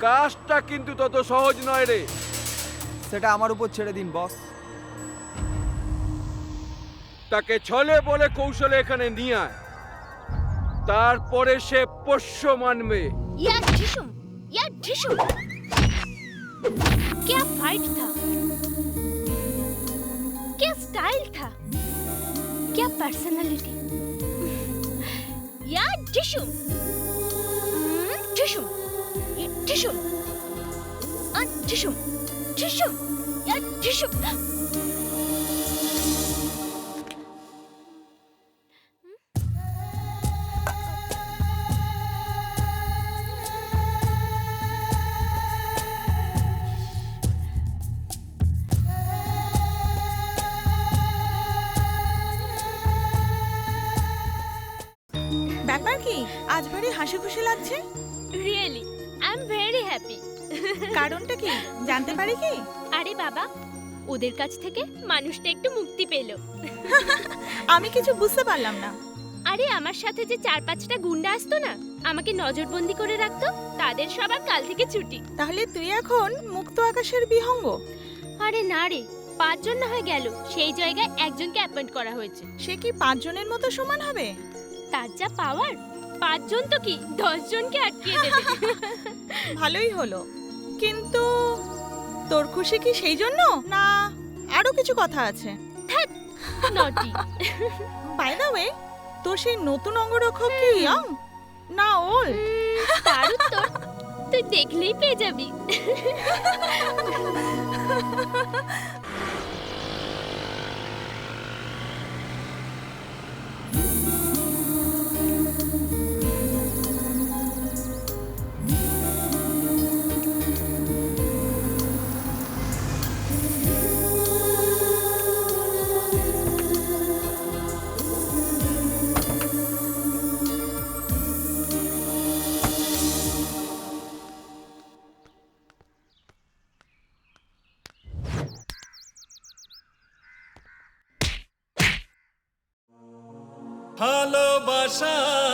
কাজটা কিন্তু তত সহজ নয় রে। সেটা আমার উপর ছেড়ে দিন বস। তাকে ছলে বলে কৌশলে এখানে নিয়ে আয়, তারপরে সে পোষ্য মানবে। यार ढिशुम क्या फाइट था, क्या स्टाइल था, क्या पर्सनालिटी। यार ढिशुम यार ढिशुम। ব্যাপার কি আজ ভারী হাসি খুশি লাগছে? Really I am very happy. কারণটা কি জানতে পারি কি? আরে বাবা, ওদের কাছ থেকে মানুষটা একটু মুক্তি পেল। আমি কিছু বুঝতে পারলাম না। আরে আমার সাথে যে 4-5টা গুন্ডা আসতো না, আমাকে নজরবন্দি করে রাখতো, তাদের সবার কাল থেকে ছুটি। তাহলে তুই এখন মুক্ত আকাশের বিহঙ্গ? আরে না রে, 5 জন না হয়ে গেল, সেই জায়গায় একজনকে অ্যাপয়েন্ট করা হয়েছে। সে কি 5 জনের মতো সমান হবে? তার যা পাওয়ার, 5 জন তো কি 10 জনকে আটকিয়ে দেবে। ভালোই হলো, কিন্তু তোর খুশি কি সেই জন্য না আরো কিছু কথা আছে? নটি। বাই দ্য ওয়ে, তোর সেই নতুন অঙ্গরক্ষক কি ইয়ং না ওল্ড? তার উত্তর তুই দেখলেই পেয়ে যাবি।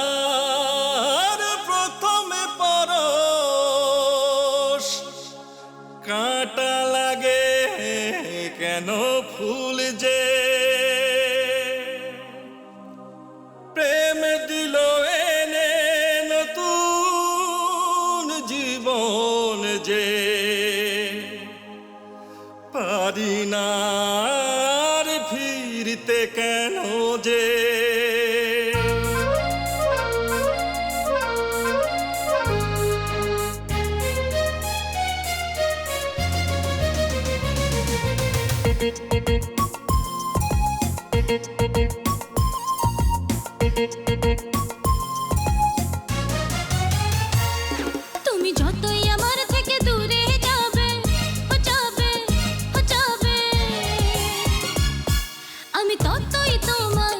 ভালোবাসার প্রথমে পরশ, কাঁটা লাগে কেন ফুল যে, প্রেম দিল এনে নতুন জীবন যে, পারি না আর ফিরতে কেন যে। তুমি যতই আমার থেকে দূরে যাবে, আমি ততই তোমার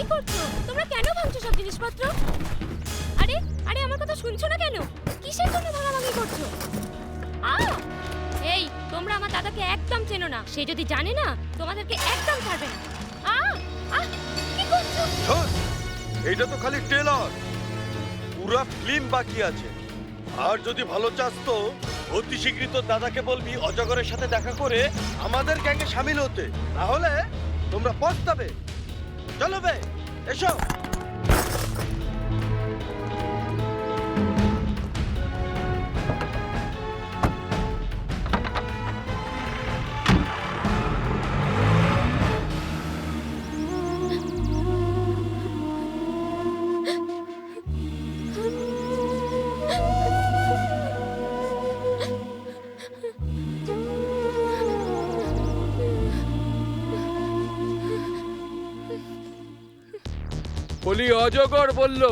কি করছো? তোমরা কেন ভাঙছো সব জিনিসপত্র? আরে আরে আমার কথা শুনছো না কেন? কিসের জন্য ভাঙাভাঙি করছো? এই তোমরা আমার দাদাকে একদম চেনো না। সে যদি জানে না তোমাদেরকে একদম ছাড়বে না। কি করছো? শোন, এইটা তো খালি ট্রেলার, পুরো ফিল্ম বাকি আছে। আর যদি ভালো চাস তো অতি শীঘ্রই তোর দাদাকে বলবি অজগরের সাথে দেখা করে আমাদের গ্যাংয়ে সামিল হতে, তাহলে তোমরা পস্তাবে। চলো বে, এসো। বলি অজগর বলল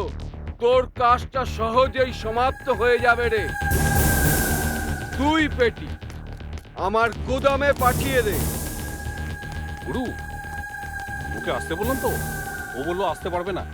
তোর কাজটা সহজেই সমাপ্ত হয়ে যাবে রে। তুই পেটি আমার গোদামে পাঠিয়ে দে। গুরু, ওকে আসতে বললাম তো, ও বললো আসতে পারবে না।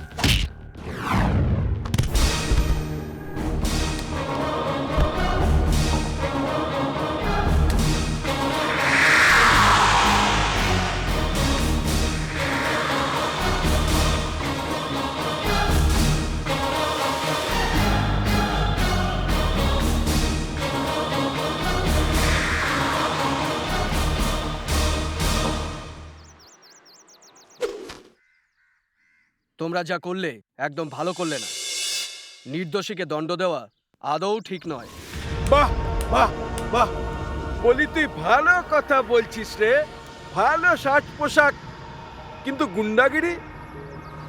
তোমরা যা করলে একদম ভালো করলে না। নির্দোষীকে দণ্ড দেওয়া আদৌ ঠিক নয়। বাহ বাহ বাহ, বলি তুই ভালো কথা বলছিস রে। ভালো সাজ পোশাক, কিন্তু গুন্ডাগিরি।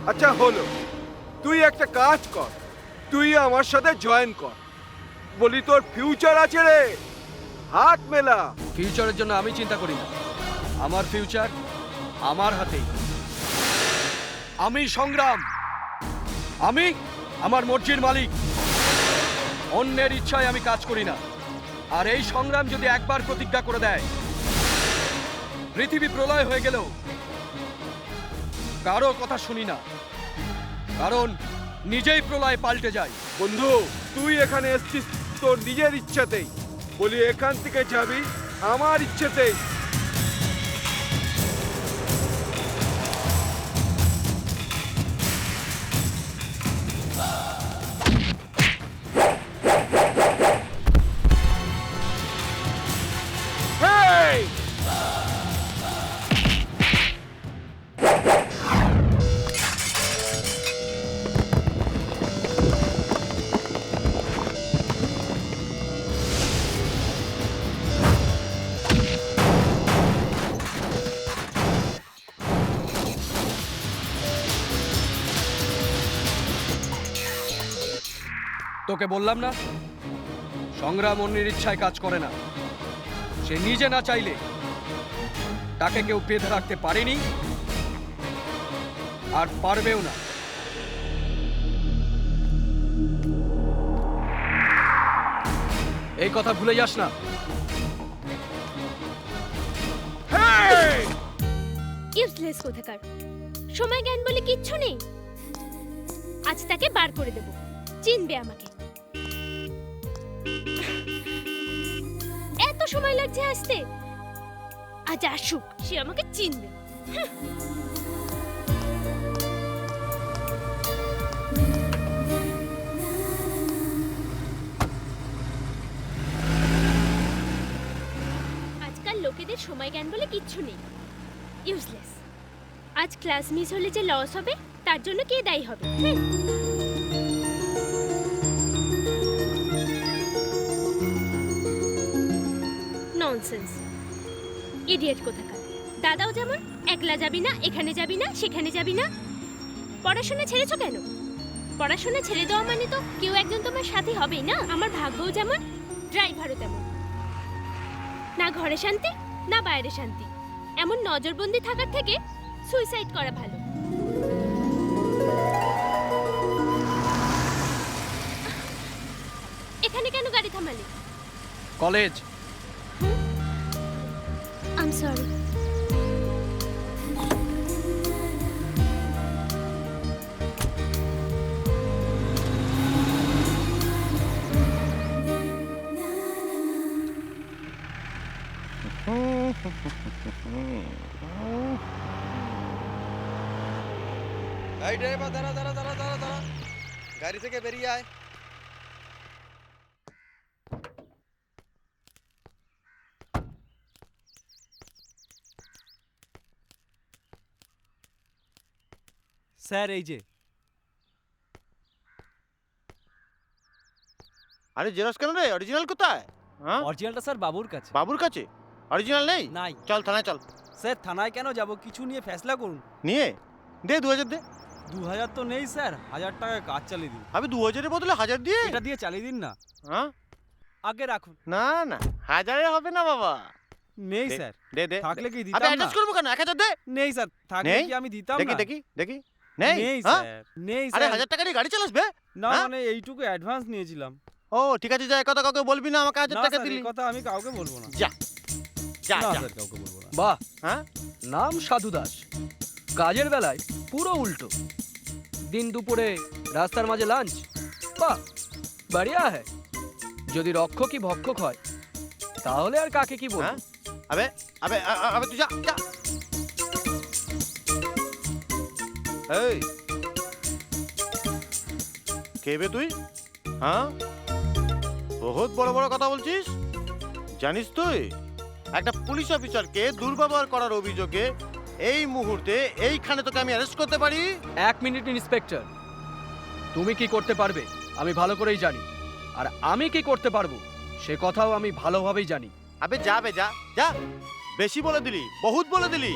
আচ্ছা হলো, তুই একটা কাজ কর, তুই আমার সাথে জয়েন কর। বলি তোর ফিউচার আছে রে, হাত মেলা। ফিউচারের জন্য আমি চিন্তা করি না, আমার ফিউচার আমার হাতেই। আমি সংগ্রাম, আমি আমার মর্জির মালিক। অন্যের ইচ্ছায় আমি কাজ করি না। আর এই সংগ্রাম যদি একবার প্রতিজ্ঞা করে দেয়, পৃথিবী প্রলয় হয়ে গেলেও কারো কথা শুনি না, কারণ নিজেই প্রলয় পাল্টে যায়। বন্ধু, তুই এখানে এসছিস তোর নিজের ইচ্ছাতেই। বলি এখান থেকে যাবি আমার ইচ্ছেতেই। তোকে বললাম না, সংগ্রাম অন্যের ইচ্ছায় কাজ করে না। সে নিজে না চাইলে তাকে কেউ বেঁধে রাখতে পারেনি আর পারবেও না। এই কথা ভুলে যাস না। ইউজলেস কোথাকার, সময় জ্ঞান বলে কিচ্ছু নেই। আজ তাকে বার করে দেব, চিনবে আমাকে। এত সময় লাগছে আসতে, আজ আসুক, সে আমাকে চিনবে। আজকাল লোকেদের সময় জ্ঞান বলে কিচ্ছু নেই, ইউজলেস। আজ ক্লাস মিস হলে যে লস হবে তার জন্য কে দায়ী হবে? ননসেন্স, ইডিয়েট কোথাকার। দাদাও যেমন, একলা যাবি না, এখানে যাবি না, সেখানে যাবি না। পড়াশোনা ছেড়েছো কেন? পড়াশোনা ছেড়ে দেওয়া মানে তো কেউ একজন তোমার সাথে হবেই না। আমার ভাগ্যও যেমন, ড্রাইভারও তেমন। না ঘরে শান্তি, না বাইরে শান্তি। এমন নজরবন্দি থাকার থেকে সুইসাইড করা ভালো। এখানে কেন গাড়ি থামালে? কলেজ। I am sorry. এই ড্রাইভার, দাঁড়া দাঁড়া দাঁড়া দাঁড়া দাঁড়া, গাড়ি থেকে বেরিয়ে আয়। স্যার এই যে। আরে জেরক্স কেন রে? অরিজিনাল কোথায়? হ্যাঁ, অরিজিনালটা স্যার বাবুর কাছে। বাবুর কাছে অরিজিনাল নেই? নাই। চল থানায় চল। স্যার থানায় কেন যাব? কিছু নিয়ে ফেসলা করুন। নিয়ে দে 2000 দে। 2000 তো নেই স্যার, 1000 টাকা কাজ চালিয়ে দিন। আমি 2000-এর বদলে 1000 দিয়ে? এটা দিয়ে চালিয়ে দিন না। হ্যাঁ, আগে রাখুন। না না, 1000-এ হবে না বাবা। নেই দে, স্যার। দে দে। থাকলে কি আবে দিতাম না? অ্যাডজাস্ট করব কেন? 1000 দে। নেই স্যার, থাকলে নেই? কি আমি দিতাম দেখি না? দেখি দেখি। নেই? নেই হ্যাঁ? স্যার, নেই আরে স্যার। 1000 টাকা দিয়ে গাড়ি চালাস বে? না হ্যাঁ? মানে এইটুকু অ্যাডভান্স নিয়েছিলাম। ও ঠিক আছে, যা, কথা কাউকে বলবি না, আমাকে 1000 না টাকা স্যার, দিলি। এই কথা আমি কাউকে বলবো না। যা যা না যা। স্যার, কাউকে বলবো না। বাহ, হ্যাঁ, নাম সাধু দাস, কাজের বেলায় পুরো উল্টো। দিন দুপুরে রাস্তার মাঝে লাঞ্চ। বাহ, বাড়িয়া হ্যাঁ। যদি রক্ষকই ভক্ষক হয় তাহলে আর কাকে কি বলবো? হ্যাঁ? আবে আবে আবে তুই যা যা। এই কে বে তুই? হ্যাঁ, বহুত বড় বড় কথা বলছিস। জানিস তুই একটা পুলিশ অফিসারকে দুর্ব্যবহার করার অভিযোগে এই মুহূর্তে এইখানে তোকে আমি অ্যারেস্ট করতে পারি। 1 মিনিট ইন্সপেক্টর, তুমি কি করতে পারবে আমি ভালো করেই জানি, আর আমি কি করতে পারবো সে কথাও আমি ভালোভাবেই জানি। আবে যা বে যা যা, বেশি বলে দিলি, বহুত বলে দিলি।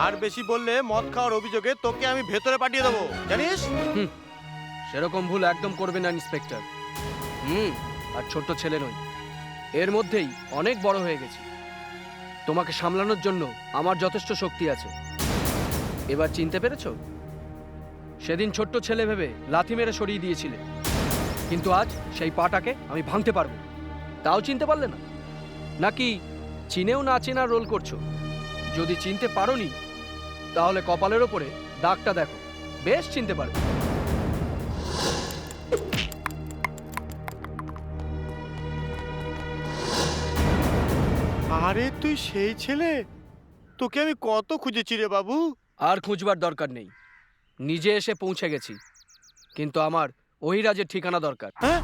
আর বেশি বললে মদ খাওয়ার অভিযোগে তোকে আমি ভেতরে পাঠিয়ে দেবো, জানিস? সেরকম ভুল একদম করবে না ইন্সপেক্টর। আর ছোট্ট ছেলে নই, এর মধ্যেই অনেক বড় হয়ে গেছি। তোমাকে সামলানোর জন্য আমার যথেষ্ট শক্তি আছে। এবার চিনতে পেরেছো? সেদিন ছোট্ট ছেলে ভেবে লাথি মেরে সরিয়ে দিয়েছিলে, কিন্তু আজ সেই পাটাকে আমি ভাঙতে পারবো। তাও চিনতে পারলে না? নাকি চিনেও না চেনার রোল করছো? যদি চিনতে পারোনি তাহলে কপালের ওপরে দাগটা দেখো, বেশ চিনতে পারবে। আরে তুই সেই ছেলে, তোকে আমি কত খুঁজেছি রে বাবু। আর খুঁজবার দরকার নেই, নিজে এসে পৌঁছে গেছি। কিন্তু আমার অহিরাজের ঠিকানা দরকার। হ্যাঁ?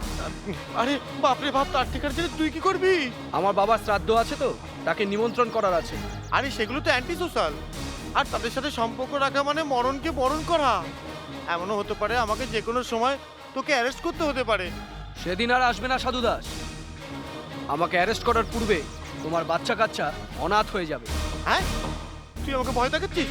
আরে বাপরে বাপ, তার ঠিকানা জেনে তুই কি করবি? আমার বাবার শ্রাদ্ধ আছে তো, তাকে নিমন্ত্রণ করার আছে। আরে সেগুলো তো অ্যান্টি সোশ্যাল, আর তাদের সাথে সম্পর্ক রাখা মানে মরণকে বরণ করা। এমনও হতে পারে আমাকে যে কোনো সময় তোকে অ্যারেস্ট করতে হতে পারে। সেদিন আর আসবে না সাধু দাস। আমাকে অ্যারেস্ট করার পূর্বে তোমার বাচ্চা কাচ্চা অনাথ হয়ে যাবে। হ্যাঁ, তুই আমাকে ভয় দেখাচ্ছিস?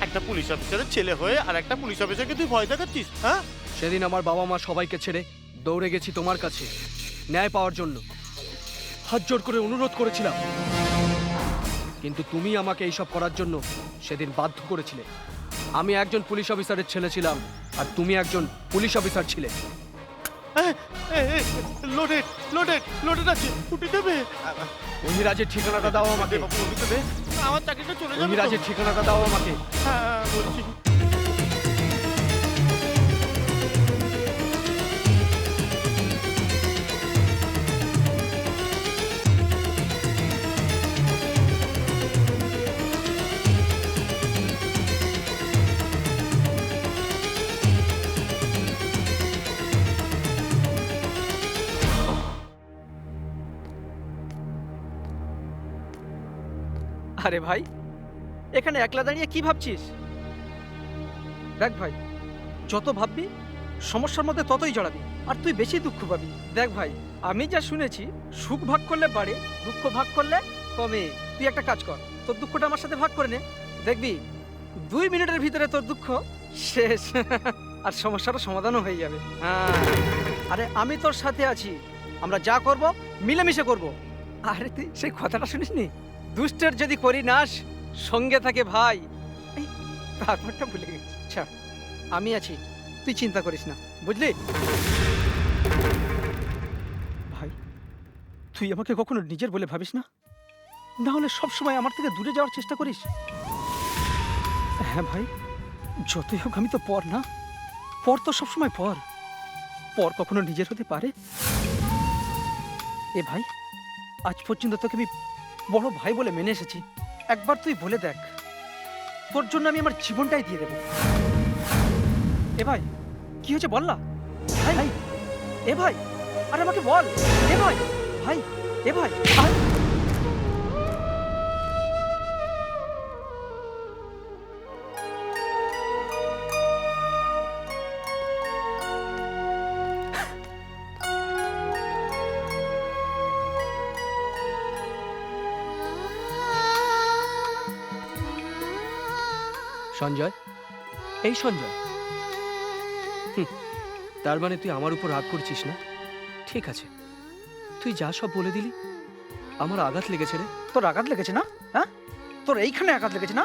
একটা পুলিশ অফিসারের ছেলে হয়ে আর একটা পুলিশ অফিসারকে তুই ভয় দেখাচ্ছিস? হ্যাঁ, সেদিন আমার বাবা মা সবাইকে ছেড়ে দৌড়ে গেছি তোমার কাছে ন্যায় পাওয়ার জন্য। হাত জোর করে অনুরোধ করেছিলাম, কিন্তু তুমি আমাকে এইসব করার জন্য সেদিন বাধ্য করেছিলে। আমি একজন পুলিশ অফিসারের ছেলে ছিলাম, আর তুমি একজন পুলিশ অফিসার ছিলে। লোডেড লোডেড লোডেড আছে, উঠে দেবে। অহিরাজের ঠিকানাটা দাও আমাকে। আমার চাকরিটা চলে যাবে। অহিরাজের ঠিকানাটা দাও আমাকে। হ্যাঁ বলছি। আরে ভাই, এখানে একলা দাঁড়িয়ে কি ভাবছিস? দেখ ভাই, যত ভাববি সমস্যার মধ্যে ততই জড়াবি, আর তুই বেশি দুঃখ পাবি। দেখ ভাই, আমি যা শুনেছি সুখ ভাগ করলে বাড়ে, দুঃখ ভাগ করলে কমে। তুই একটা কাজ কর, তোর দুঃখটা আমার সাথে ভাগ করে নে, দেখবি 2 মিনিটের ভিতরে তোর দুঃখ শেষ আর সমস্যাটা সমাধানও হয়ে যাবে। আরে আমি তোর সাথে আছি, আমরা যা করব মিলেমিশে করব। আরে তুই সেই কথাটা শুনিসনি? দুষ্টের যদি করি নাশ, সঙ্গে থাকে ভাই। এই তারপরটা ভুলে গেছি। আচ্ছা, আমি আছি, তুই চিন্তা করিস না, বুঝলি? ভাই, তুই আমাকে কখনো নিজের বলে ভাবিস না? না হলে সবসময় আমার থেকে দূরে যাওয়ার চেষ্টা করিস। হ্যাঁ ভাই, যতই হোক আমি তো পর না। পর তো সবসময় পর। পর কখনো নিজের হতে পারে? এ ভাই, আজ পর্যন্ত তোকে আমি বড় ভাই বলে মেনে এসেছি। একবার তুই বলে দেখ, তোর জন্য আমি আমার জীবনটাই দিয়ে দেবো। এ ভাই, কি হয়েছে বল না ভাই। ভাই এ ভাই, আরে আমাকে বল। এ ভাই, ভাই এ ভাই, ভাই। সঞ্জয়, এই সঞ্জয়, তার মানে তুই আমার উপর রাগ করছিস না? ঠিক আছে, তুই যা সব বলে দিলি, আমার আঘাত লেগেছে রে। তোর আঘাত লেগেছে না? হ্যাঁ, তোর এইখানে আঘাত লেগেছে না?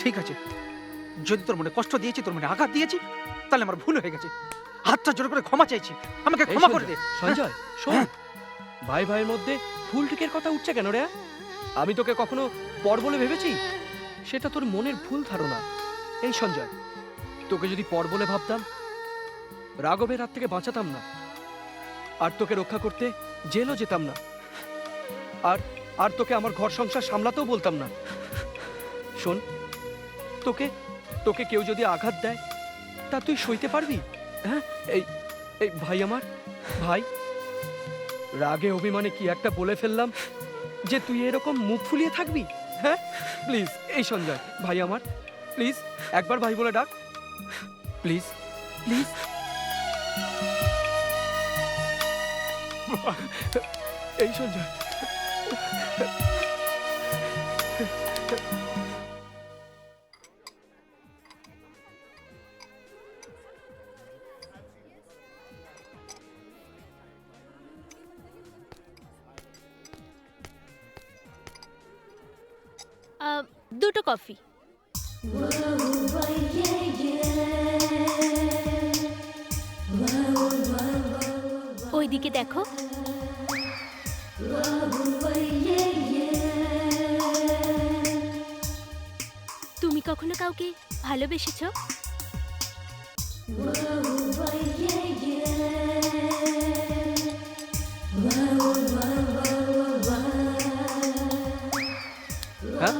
ঠিক আছে, যদি তোর মনে কষ্ট দিয়েছি, তোর মনে আঘাত দিয়েছি, তাহলে আমার ভুল হয়ে গেছে। হাতটা জোর করে ক্ষমা চাইছি, আমাকে ক্ষমা করে দে। সঞ্জয় শোন, ভাই ভাইয়ের মধ্যে ভুল ঠিকের কথা উঠছে কেন রে? আমি তোকে কখনো পর বলে ভেবেছি? সেটা তোর মনের ভুল ধারণা। এই সঞ্জয়, তোকে যদি পর বলে ভাবতাম, রাঘবের হাত থেকে বাঁচাতাম না, আর তোকে রক্ষা করতে জেলও যেতাম না, আর আর তোকে আমার ঘর সংসার সামলাতেও বলতাম না। শোন, তোকে তোকে কেউ যদি আঘাত দেয়, তা তুই সইতে পারবি? হ্যাঁ, এই এই ভাই আমার, ভাই, রাগে অভিমানে কি একটা বলে ফেললাম যে তুই এরকম মুখ ফুলিয়ে থাকবি? হ্যাঁ, প্লিজ এই সঞ্জয়, ভাই আমার, প্লিজ একবার ভাই বলে ডাক, প্লিজ প্লিজ। এই সঞ্জয়, দুটো কফি। ওইদিকে দেখো। তুমি কখনো কাউকে ভালোবেসেছো? হ্যাঁ,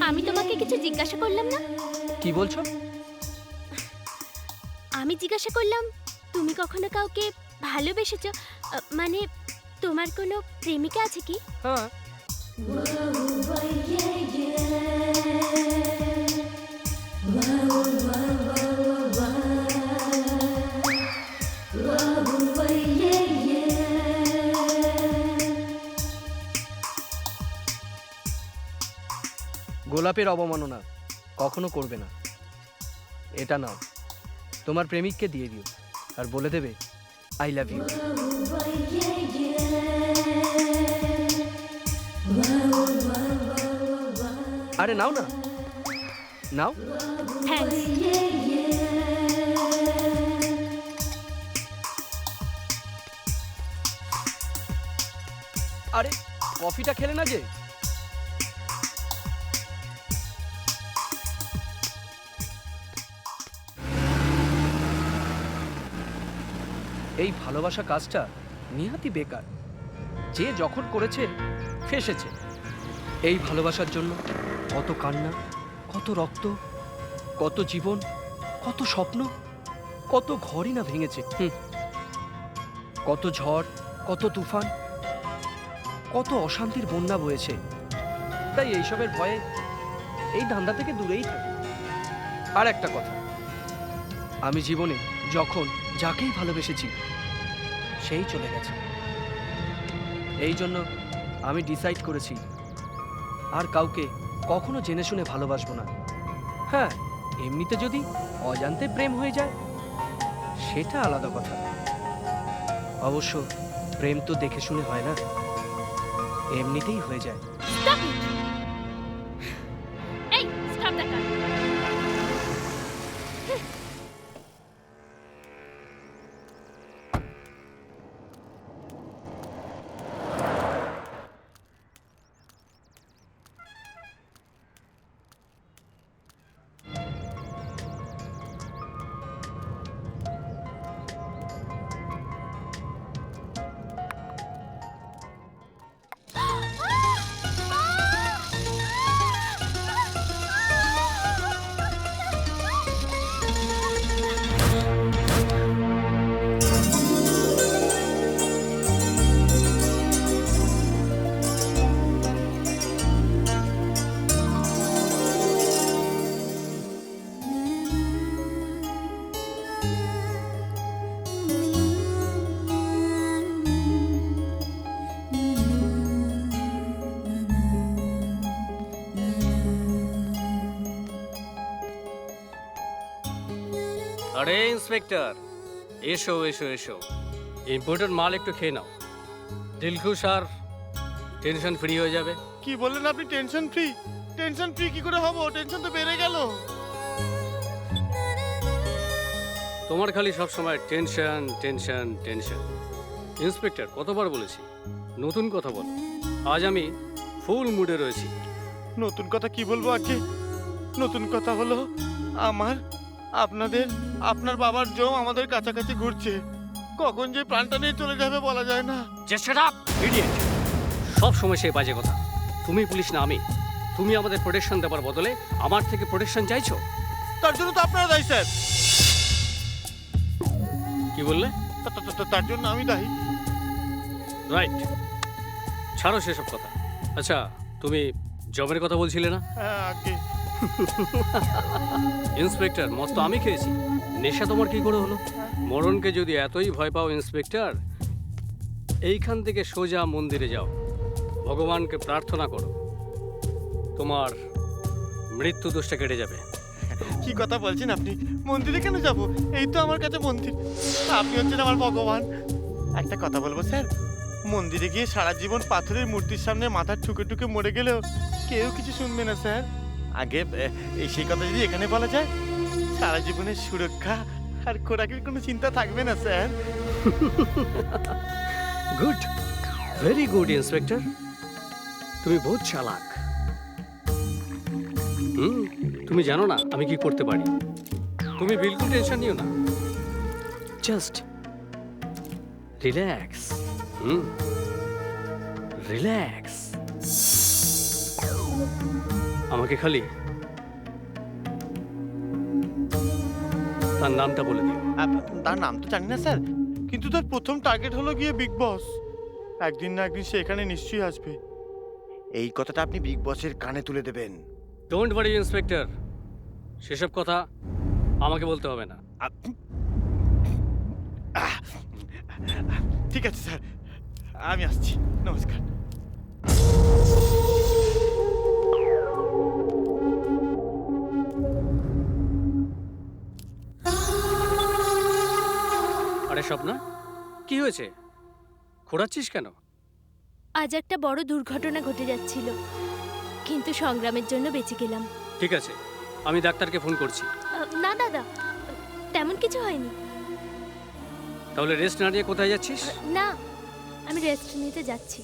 আমি তোমাকে কিছু জিজ্ঞাসা করলাম না? কি বলছো? আমি জিজ্ঞাসা করলাম, তুমি কখনো কাউকে ভালোবেসেছো? মানে তোমার কোনো প্রেমিকা আছে কি? হ্যাঁ। গোলাপের অবমাননা কখনো করবে না। এটা নাও, তোমার প্রেমিককে দিয়ে দিও, আর বলে দেবে আই লাভ ইউ। আরে নাও না, নাও। আরে কফিটা খেলে না যে? এই ভালোবাসা কাজটা নিহাতি বেকার। যে যখন করেছে ফেসেছে। এই ভালোবাসার জন্য কত কান্না, কত রক্ত, কত জীবন, কত স্বপ্ন, কত ঘরই না ভেঙেছে। কত ঝড়, কত তুফান, কত অশান্তির বন্যা বয়েছে। তাই এইসবের ভয়ে এই ধান্দা থেকে দূরেই থাকি। আর একটা কথা, আমি জীবনে যখন যাকেই ভালোবেসেছি সেই চলে গেছে। এই জন্য আমি ডিসাইড করেছি আর কাউকে কখনো জেনে শুনে ভালোবাসবো না। হ্যাঁ, এমনিতে যদি অজান্তে প্রেম হয়ে যায় সেটা আলাদা কথা। অবশ্য প্রেম তো দেখে শুনে হয় না, এমনিতেই হয়ে যায়। এই স্টপ দ্য কার। আরে ইন্সপেক্টর, এসো এসো এসো, ইম্পোর্টেন্ট মাল একটু খেয়ে নাও, দিলখুশ আর টেনশন ফ্রি হয়ে যাবে। কি বললেন আপনি? Tension free? টেনশন ফ্রি কি করে হবো? টেনশন তো বেড়ে গেল। তোমার খালি সব সময় টেনশন টেনশন টেনশন। ইন্সপেক্টর, কতবার বলেছি নতুন কথা বলো। আজ আমি ফুল মুডে রয়েছি। নতুন কথা কি বলবো আগে? নতুন কথা হলো আপনার বাবার জম আমাদের কাছাকাছি ঘুরছে। কখন যে প্রাণটা নিয়ে চলে যাবে বলা যায় না। Just shut up, idiot! সব সময় সেই বাজে কথা। তুমি পুলিশ না আমি। তুমি আমাদের প্রোটেকশন দেওয়ার বদলে আমার থেকে প্রোটেকশন চাইছো। তার জন্য তো আপনারা দায়ী স্যার। কি বললে? তার জন্য আমি দায়ী। রাইট, ছাড়ো সেসব কথা। আচ্ছা, তুমি জবের কথা বলছিলে না? হ্যাঁ আগে। ইন্সপেক্টর, মদ তো আমি খেয়েছি, নেশা তোমার কি করে হলো? মরণকে যদি এতই ভয় পাও ইন্সপেক্টর, এইখান থেকে সোজা মন্দিরে যাও, ভগবানকে প্রার্থনা করো, তোমার মৃত্যু দোষটা কেটে যাবে। কি কথা বলছেন আপনি? মন্দিরে কেন যাব? এই তো আমার কাছে মন্দির। আপনি হচ্ছেন আমার ভগবান। একটা কথা বলবো স্যার, মন্দিরে গিয়ে সারা জীবন পাথরের মূর্তির সামনে মাথা ঠুকে ঠুকে মরে গেলেও কেউ কিছু শুনবে না স্যার। আগে সেই কথা যদি এখানে বলা যায়, সারা জীবনের সুরক্ষা আর খোরাকের কোনো চিন্তা থাকবে না sir. Good, very good inspector, তুমি বহুত চালাক। তুমি জানো না আমি কি করতে পারি। তুমি বিলকুল টেনশন নিও না, জাস্ট রিল্যাক্স। রিল্যাক্স। আমাকে খালি তার নামটা বলে দিও। তার নাম তো জানি না স্যার, কিন্তু তার প্রথম টার্গেট হলো গিয়ে বিগ বস। একদিন না একদিন সে এখানে নিশ্চয়ই আসবে। এই কথাটা আপনি বিগ বসের কানে তুলে দেবেন। ডোন্ট ওয়ারি ইন্সপেক্টর, সেসব কথা আমাকে বলতে হবে না। ঠিক আছে স্যার, আমি আসছি। নমস্কার। আরে স্বপ্না, কি হয়েছে? খোঁড়াচ্ছিস কেন? আজ একটা বড় দুর্ঘটনা ঘটে যাচ্ছিল, কিন্তু সংগ্রামের জন্য বেঁচে গেলাম। ঠিক আছে, আমি ডাক্তারকে ফোন করছি। না দাদা, তেমন কিছু হয়নি। তাহলে রেস্ট না নিয়ে কোথায় যাচ্ছিস? না, আমি রেস্ট নিতে যাচ্ছি।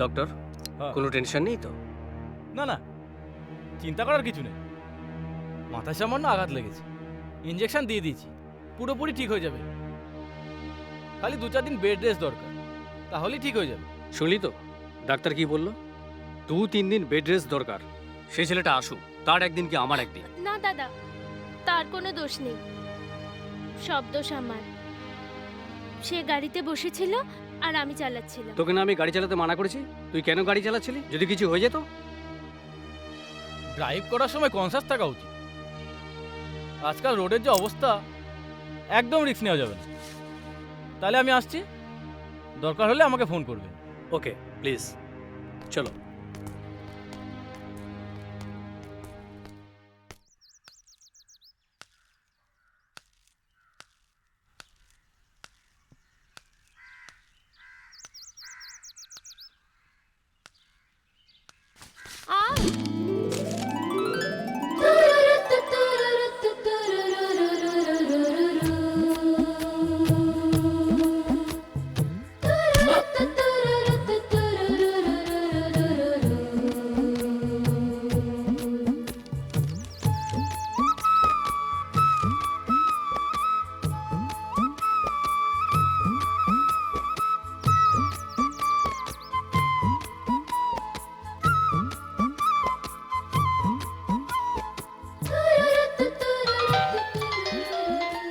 ডক্টর, কোনো টেনশন নেই তো? না না, চিন্তা করার কিছু নেই। মাথায় সামান্য আঘাত লেগেছে, ইঞ্জেকশন দিয়ে দিয়েছি, পুরোপুরি ঠিক হয়ে যাবে। খালি 2-4 দিন বেড রেস্ট দরকার, তাহলেই ঠিক হয়ে যাবে। শুনলি তো ডাক্তার কি বললো? 2-3 দিন বেড রেস্ট দরকার। সেই ছেলেটা আসুক, তার একদিন কি আমার একদিন। না দাদা, তার কোনো দোষ নেই, সব দোষ আমার। সে গাড়িতে বসেছিল আর আমি চালাচ্ছিলাম। তোকে না আমি গাড়ি চালাতে মানা করেছি? তুই কেন গাড়ি চালাচ্ছিলি? যদি কিছু হয়ে যেত? ড্রাইভ করার সময় কনসাস থাকা উচিত। আজকাল রোডের যে অবস্থা, একদম রিস্ক নেওয়া যাবে না। তাহলে আমি আসছি, দরকার হলে আমাকে ফোন করবেন। ওকে প্লিজ চলো।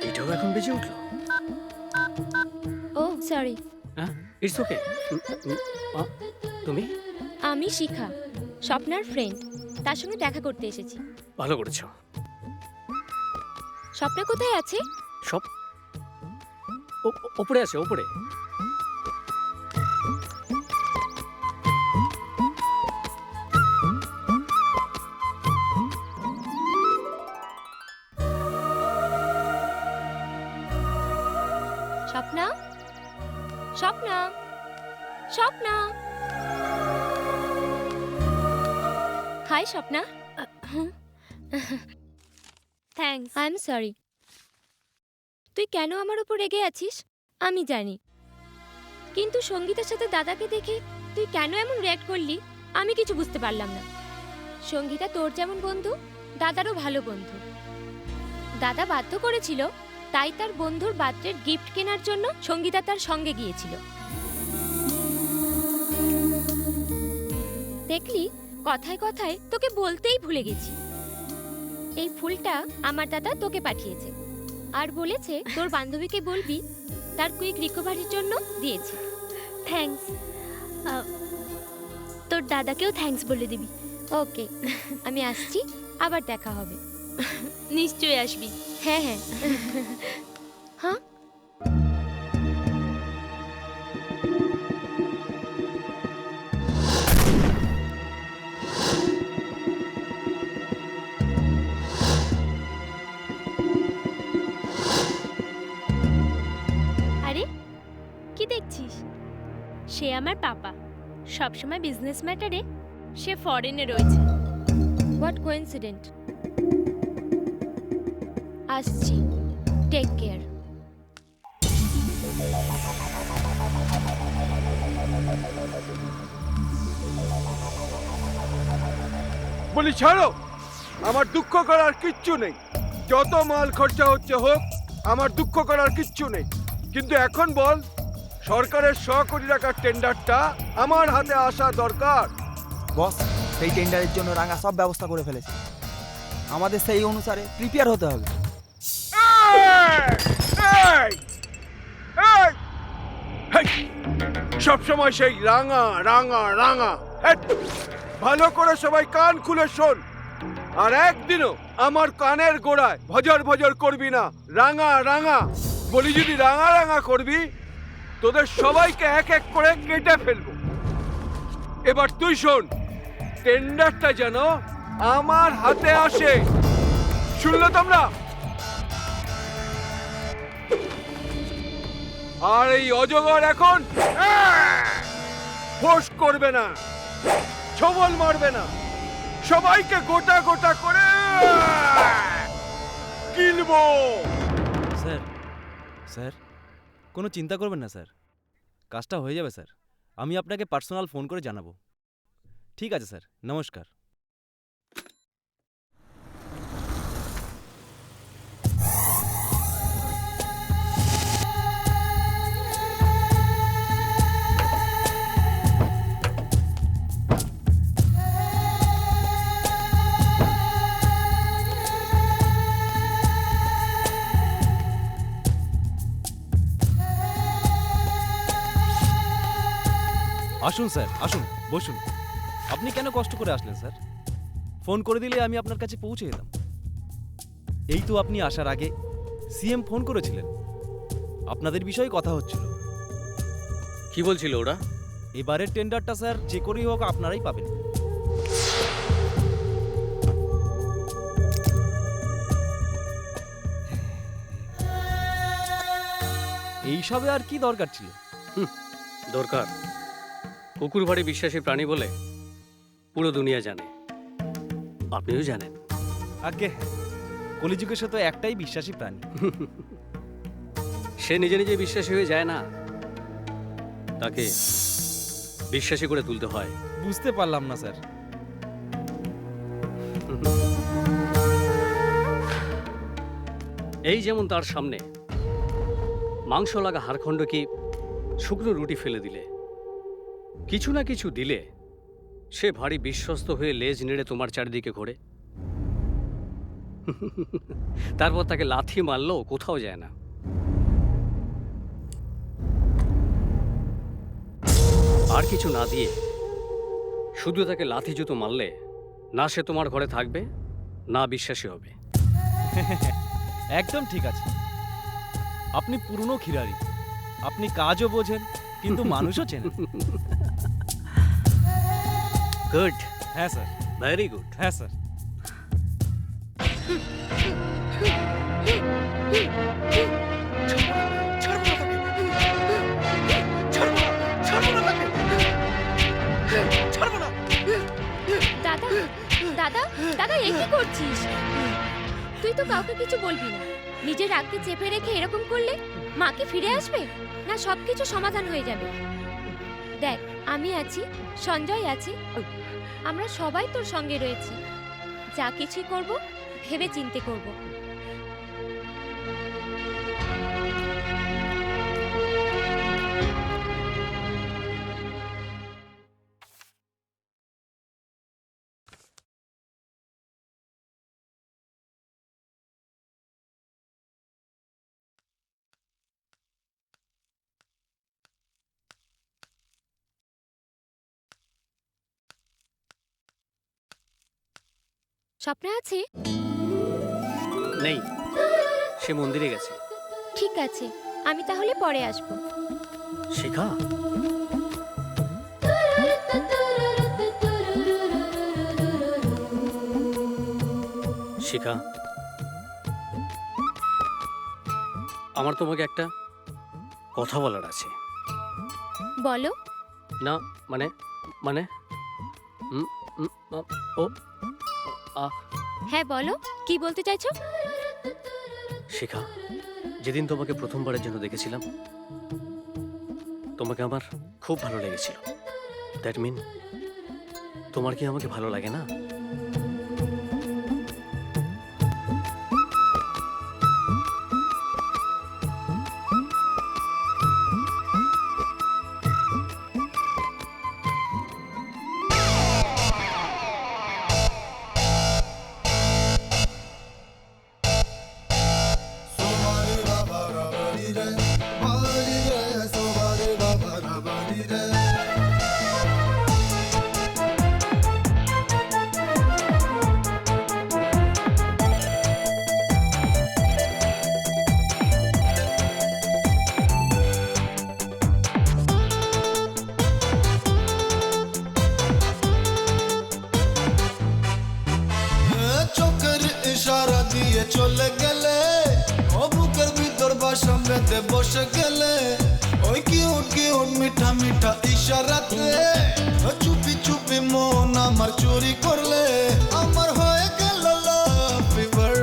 এটাও এখন বেজে উঠলো। ও সরি। হ্যাঁ ইটস ওকে। তুমি? আমি শিখা, স্বপ্নার ফ্রেন্ড। তার সঙ্গে দেখা করতে এসেছি। ভালো করেছো। স্বপ্না কোথায় আছে? সব ওপরে আছে, ওপরে। Swapna, Swapna, Swapna. Hi Swapna. Thanks. I am sorry. তুই কেন আমার উপর রেগে আছিস আমি জানি, কিন্তু সঙ্গীতার সাথে দাদাকে দেখে তুই কেন এমন রিঅ্যাক্ট করলি আমি কিছু বুঝতে পারলাম না। সঙ্গীতা তোর যেমন বন্ধু, দাদারও ভালো বন্ধু। দাদা বাধ্য করেছিল, তাই তার বন্ধুর বার্থডের গিফট কেনার জন্য সঙ্গীতা তার সঙ্গে গিয়েছিল। দেখলি, কথায় কথায় তোকে বলতেই ভুলে গেছি। এই ফুলটা আমার দাদা তোকে পাঠিয়েছে আর বলেছে তোর বান্ধবীকে বলবি তার কুইক রিকভারির জন্য দিয়েছি। থ্যাঙ্কস। তোর দাদাকেও থ্যাঙ্কস বলে দিবি। ওকে, আমি আসছি, আবার দেখা হবে। নিশ্চয়ই আসবি। হ্যাঁ হ্যাঁ। হ্যাঁ আরে কি দেখছিস? সে আমার পাপা, সবসময় বিজনেস ম্যাটারে সে ফরেনে রয়েছে। What coincident. আসছি, টেক কেয়ার। বলি ছাড়ো, আমার দুঃখ করার কিচ্ছু নেই। যত মাল খরচা হচ্ছে হোক, আমার দুঃখ করার কিচ্ছু নেই। কিন্তু এখন বল, সরকারের 100 কোটি টাকার টেন্ডারটা আমার হাতে আসা দরকার। বস, সেই টেন্ডারের জন্য রাঙা সব ব্যবস্থা করে ফেলেছে। আমাদের সেই অনুসারে প্রিপেয়ার হতে হবে। সব সময় সেই রাঙা রাঙা রাঙা। ভালো করে সবাই কান খুলে শোন, আর একদিনও আমার কানের গোড়ায় ভজর ভজর করবি না। রাঙা রাঙা বলি, যদি রাঙা রাঙা করবি তোদের সবাইকে এক এক করে কেটে ফেলবো। এবার তুই শোন, টেন্ডারটা যেন আমার হাতে আসে। শুনলে তোমরা? আর এই অজগর এখন ফোর্স করবে না, ছবল মারবে না, সবাইকে গোটা গোটা করে কিনবো। স্যার, স্যার কোনো চিন্তা করবেন না স্যার, কাজটা হয়ে যাবে স্যার। আমি আপনাকে পার্সোনাল ফোন করে জানাবো। ঠিক আছে স্যার, নমস্কার। আসুন স্যার, আসুন, বসুন। আপনি কেন কষ্ট করে আসলেন স্যার? ফোন করে দিলে আমি আপনার কাছে পৌঁছে যেতাম। এই তো আপনি আসার আগে সিএম ফোন করেছিলেন, আপনাদের বিষয়ে কথা হচ্ছিল। কি বলছিল ওরা? এবারের টেন্ডারটা স্যার যে করেই হোক আপনারাই পাবেন। এইসবে আর কি দরকার ছিল? দরকার, কুকুর ভারী বিশ্বাসী প্রাণী বলে পুরো দুনিয়া জানে, আপনিও জানেন। আগে কলিযুগে সে তো একটাই বিশ্বাসী প্রাণী। সে নিজে নিজে বিশ্বাসী হয়ে যায় না, তাকে বিশ্বাসী করে তুলতে হয়। বুঝতে পারলাম না স্যার। এই যেমন তার সামনে মাংস লাগা হাড়খণ্ড কি শুকনো রুটি ফেলে দিলে, কিছু না কিছু দিলে সে ভারী বিশ্বস্ত হয়ে লেজ নেড়ে তোমার চারিদিকে ঘোরে। তারপর তাকে লাথি মারলেও কোথাও যায় না। আর কিছু না দিয়ে শুধু তাকে লাথি জুতো মারলে না সে তোমার ঘরে থাকবে, না বিশ্বাসী হবে। একদম ঠিক আছে, আপনি পুরনো খিরারি। আপনি কাজও বোঝেন কিন্তু মানুষও চেনেন। গুড। হ্যাঁ স্যার। Very good. হ্যাঁ স্যার। দাদা দাদা দাদা, এ কি করছিস? তুই তো কাউকে কিছু বলবি না, নিজের রাগকে চেপে রেখে এরকম করলে মা কি ফিরে আসবে না? সবকিছু সমাধান হয়ে যাবে। দেখ, আমি আছি, সঞ্জয় আছে, আমরা সবাই তোর সঙ্গে রয়েছি। যা কিছুই করব ভেবে চিন্তে করব। স্বপ্ন আছে? নেই, সে মন্দিরে গেছে। ঠিক আছে, আমি তাহলে পরে আসব। শিখা, শিখা, আমার তোমাকে একটা কথা বলার আছে। বলো। না মানে মানে ও হ্যাঁ বলো, কি বলতে চাইছো? শিখা, যেদিন তোমাকে প্রথমবারের জন্য দেখেছিলাম তোমাকে আমার খুব ভালো লেগেছিল। দ্যাট মিন তোমার কি আমাকে ভালো লাগে না? চোখের ইশারা দিয়ে চলে গেলে, ও বুকের ভিতর বাসা বেঁধে বসে গেলে, ওই কিউট কিউট মিঠা মিঠা ইশারাতে চুপি চুপি মন আমার চুরি করলে, আমার হয়ে গেল love fever.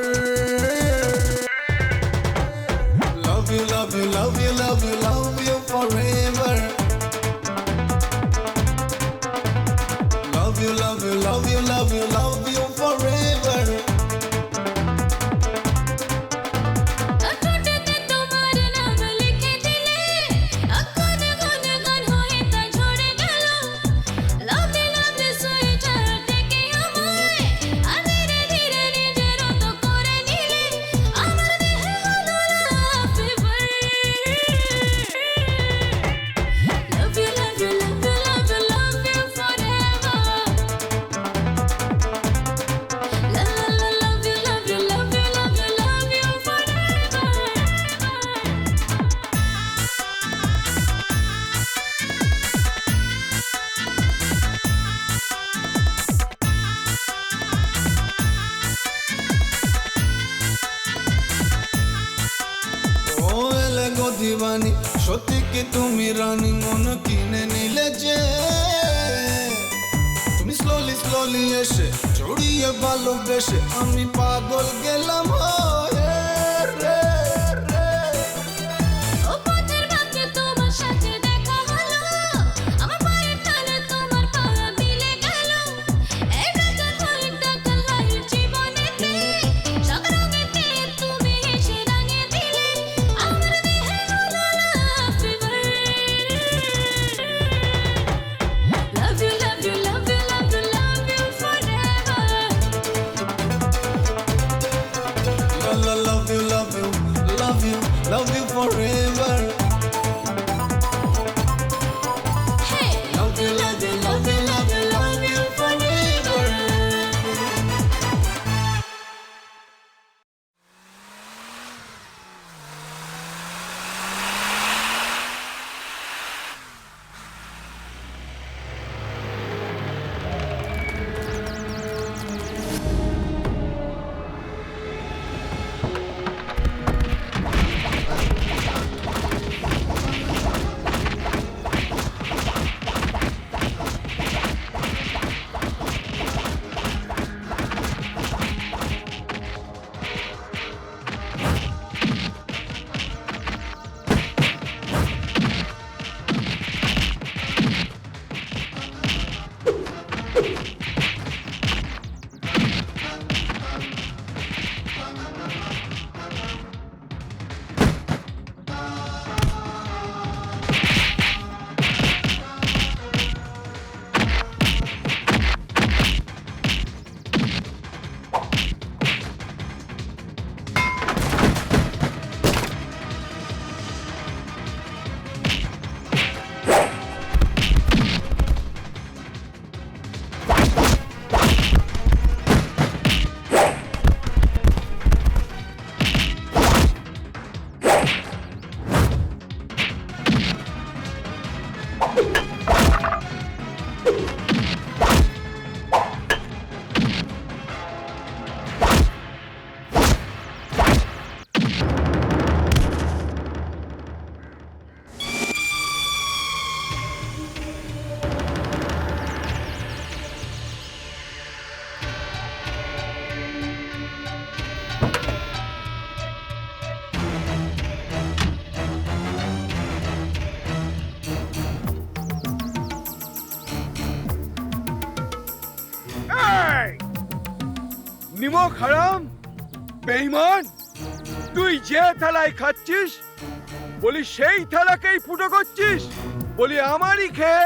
Love you love you love you love you love you forever. Love you love you love you love you love you forever. দিবানি সত্যি কি তুমি রানী মন কিনে নিলে যে তুমি স্লোলি স্লোলি এসে জড়িয়ে ভালোবেসে আমি পাগল গেলাম হয়ে রে রে ও পথের বাঁকে তোমার সাথে দেখা হলো আমার পায়ের তলে তোমার পা মিলে গেল এই ব্রাজার হয়ে টাকা লাইফ জীবনেতে সব রঙেতে তুমি এসে রাঙিয়ে দিলে আমার দেহে হলো লাভ fever Love you, love you, love you, love you, love you forever. La la love you, love you, love you, love you forever. Hey, Love you, love you, love you, love you, love you forever. নিমক হারাম বেঈমান তুই যে থালায় খাচ্ছিস বলি সেই থালাকেই ফুটো করছিস বলি আমারই খেয়ে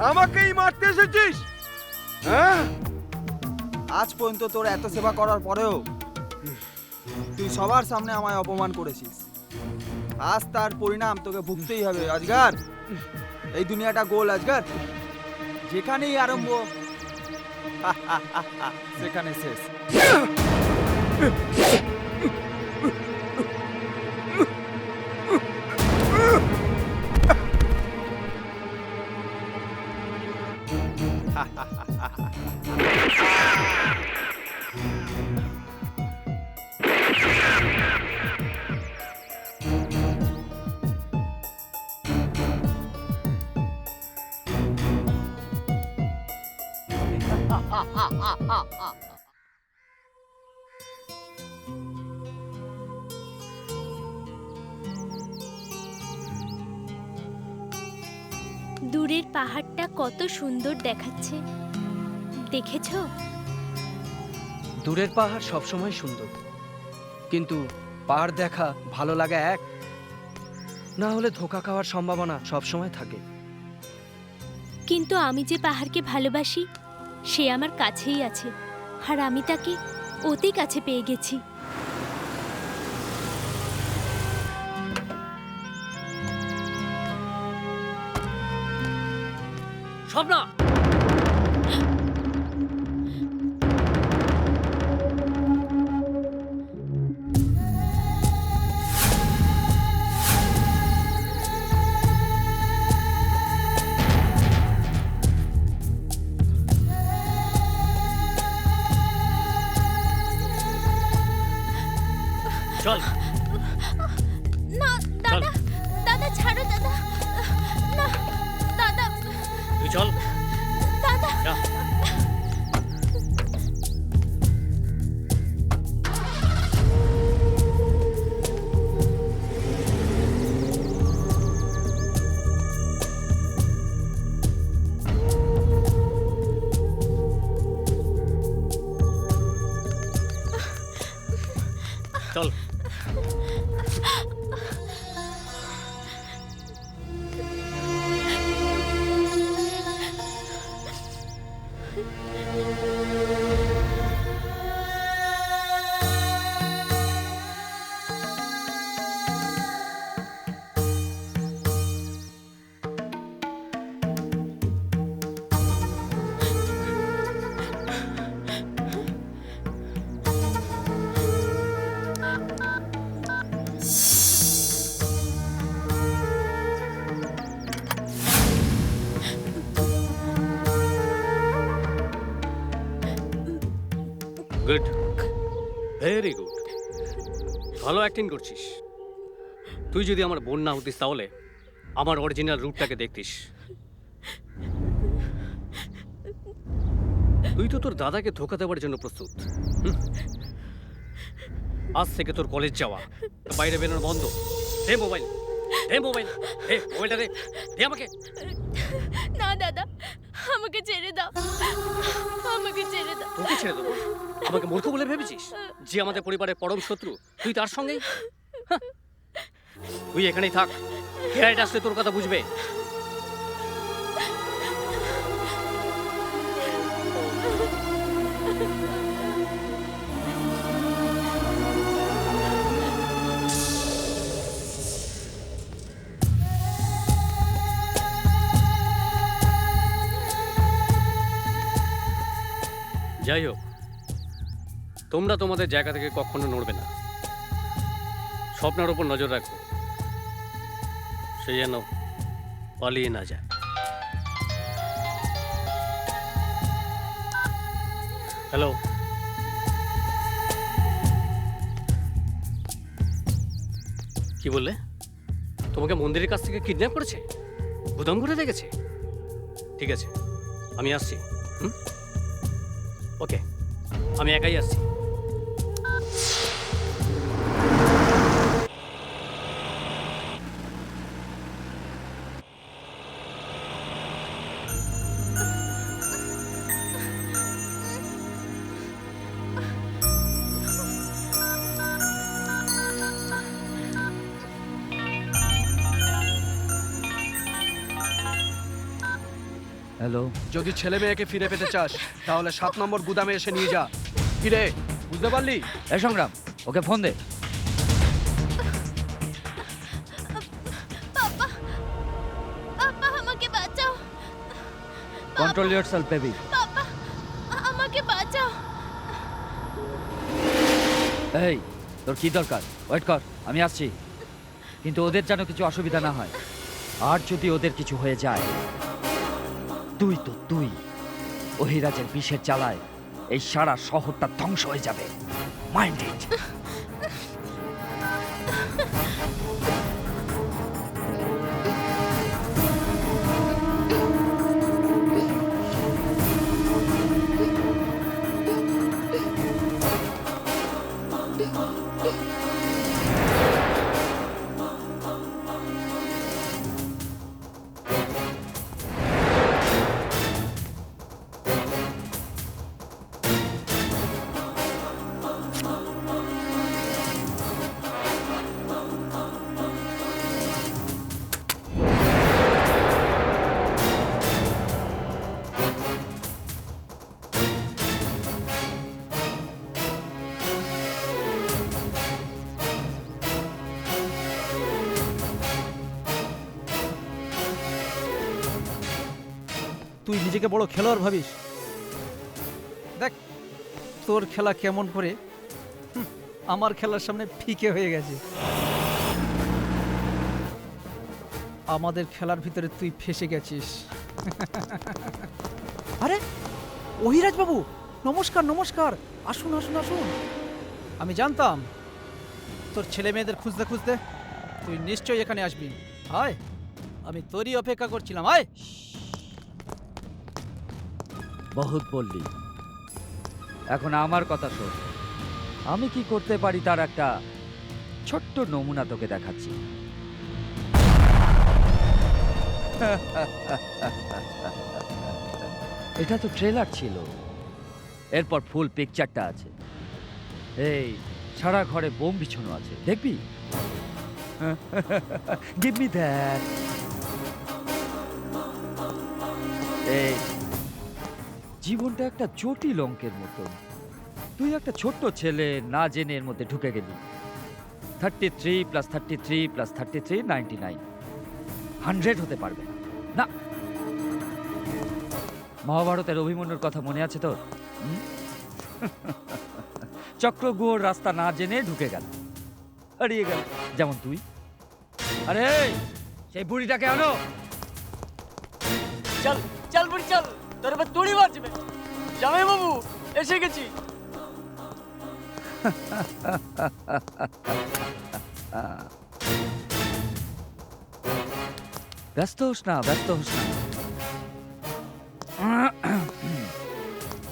আমাকেই মারতে এসেছিস হ্যাঁ আজ পর্যন্ত তোর এত সেবা করার পরেও তুই সবার সামনে আমায় অপমান করেছিস আজ তার পরিণাম তোকে ভুগতেই হবে আজগার এই দুনিয়াটা গোল আজগার যেখানেই আরম্ভ সেখানে শেষ দূরের পাহাড়টা কত সুন্দর দেখাচ্ছে দেখেছো দূরের পাহাড় সবসময় সুন্দর কিন্তু পাহাড় দেখা ভালো লাগা এক না হলে ধোঁকা খাওয়ার সম্ভাবনা সবসময় থাকে কিন্তু আমি যে পাহাড়কে ভালোবাসি সে আমার কাছেই আছে আর আমি তাকে অতি কাছে পেয়ে গেছি স্বপ্না চল না দাদা চল দাদা যা। চল গুড, ভেরি গুড, ভালো অ্যাক্টিং করছিস। তুই যদি আমার বোন না হতিস তাহলে আমার অরিজিনাল রূপটাকে দেখতিস। তুই তো তোর দাদাকে ধোকা দেওয়ার জন্য প্রস্তুত। আজ থেকে তোর কলেজ যাওয়া, বাইরে বেরোনো বন্ধ। দে মোবাইল, দে মোবাইল, দে মোবাইলটা, দে দে আমাকে। না দাদা, আমাকে ছেড়ে দাও, আমাকে ছেড়ে দাও। তোকে ছেড়ে দেবো? আমাকে মূর্খ বলে ভেবেছিস? যে আমাদের পরিবারের পরম শত্রু, তুই তার সঙ্গেই? হাহ। তুই এখানেই থাক, ফ্লাইট আসলে তোর কথা বুঝবে। যাই হোক, তোমরা তোমাদের জায়গা থেকে কখনো নড়বে না। স্বপ্নের উপর নজর রাখো, সে যেন পালিয়ে না যায়। হ্যালো, কি বললে? তোমাকে মন্দিরের কাছ থেকে কিডন্যাপ করেছে, গুদাম করে রেখেছে? ঠিক আছে, আমি আসছি। ওকে, আমি একাই আসছি। হ্যালো, যদি ছেলে মেয়েকে ফিরে পেতে চাস তাহলে 7 নম্বর গুদামে এসে নিয়ে যা। ফিরে, বুঝতে পারলি? এ সংগ্রাম, ওকে ফোন দে। পাপা, পাপা আমাকে বাঁচাও। Control yourself baby. পাপা, আমাকে বাঁচাও। এই, তোর কি দরকার? ওয়েট কর, আমি আসছি। কিন্তু ওদের যেন কিছু অসুবিধা না হয়। আর যদি ওদের কিছু হয়ে যায়, তুই অহিরাজের বিষের জ্বালায় এই সারা শহরটা ধ্বংস হয়ে যাবে। Mind it. তুই নিজেকে বড় খেলোয়াড় ভাবিস? দেখ তোর খেলা কেমন করে আমার খেলার সামনে ফিকে হয়ে গেছে। আমাদের খেলার ভিতরে তুই ফেসে গেছিস। আরে অহিরাজ বাবু, নমস্কার নমস্কার, আসুন আসুন আসুন। আমি জানতাম তোর ছেলে মেয়েদের খুঁজতে খুঁজতে তুই নিশ্চয়ই এখানে আসবি। আয়, আমি তোরই অপেক্ষা করছিলাম। আয়। বহুত বললি, এখন আমার কথা শোন। আমি কি করতে পারি তার একটা ছোট্ট নমুনা তোকে দেখাচ্ছি। এটা তো ট্রেলার ছিল, এরপর ফুল পিকচারটা আছে। এই সারা ঘরে বোম বিছানো আছে, দেখবি? Give me that. এই জীবনটা একটা জটিল অঙ্কের মতন। তুই একটা ছোট্ট ছেলে, না জেনে এর মধ্যে ঢুকে গেলি। 33 + 33 + 33 99, 100 হতে পারবে না। না, মহাভারতের অভিমন্যুর কথা মনে আছে তোর? চক্রগুহর রাস্তা না জেনে ঢুকে গেল, হারিয়ে গেল, যেমন তুই। আরে সেই বুড়িটাকে আনো। চল চল বুড়ি চল, তোর এবার তুড়ি বাজবে। জামাই বাবু এসে গেছি। ব্যস্ত হোস না, ব্যস্ত হোস না।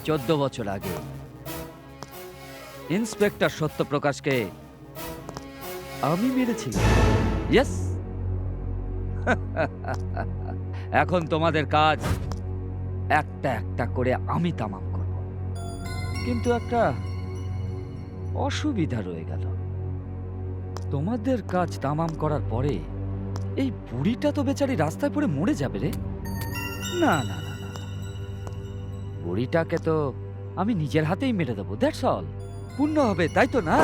14 বছর আগে ইন্সপেক্টর সত্যপ্রকাশকে আমি মেরেছি। ইয়েস। এখন তোমাদের কাজ একটা একটা করে আমি তামাম করব, কিন্তু একটা অসুবিধা রয়ে গেল। তোমাদের কাজ তামাম করার পরে এই বুড়িটা তো বেচারি রাস্তায় পড়ে মরে যাবে রে। না না না না, বুড়িটাকে তো আমি নিজের হাতেই মেরে দেবো। That's all. পূর্ণ হবে, তাই তো না?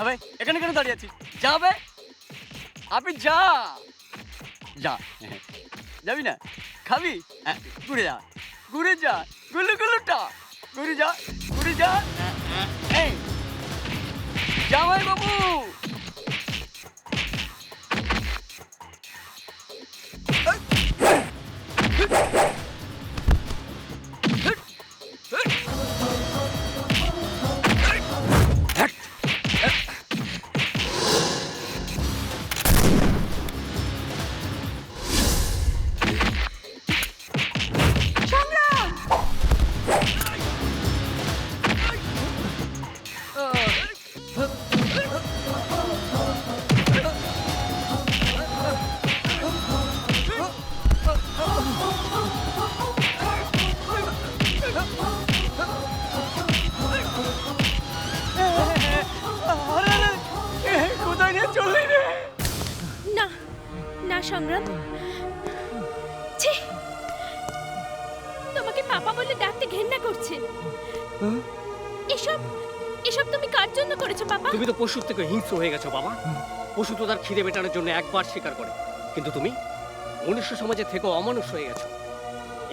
আবে এখানে কেন দাঁড়িয়ে আছিস? যাবে আপনি যা যা। যাবি না? খাবি? ঘুরে যা, ঘুরে যা, গুলু গুলুটা ঘুরে যা, ঘুরে যা। এই জামাই বাবু সংগ্রাম, ছি, তোমাকে পাপা বলে ডাকতে ঘেন্না করছে। এসব এসব তুমি কার জন্য করেছো পাপা? তুমি তো পশুর থেকে হিংস্র হয়ে গেছো বাবা। পশু তো তার খিদে মেটানোর জন্য একবার শিকার করে, কিন্তু তুমি মনুষ্য সমাজে থেকেও অমানুষ হয়ে গেছো।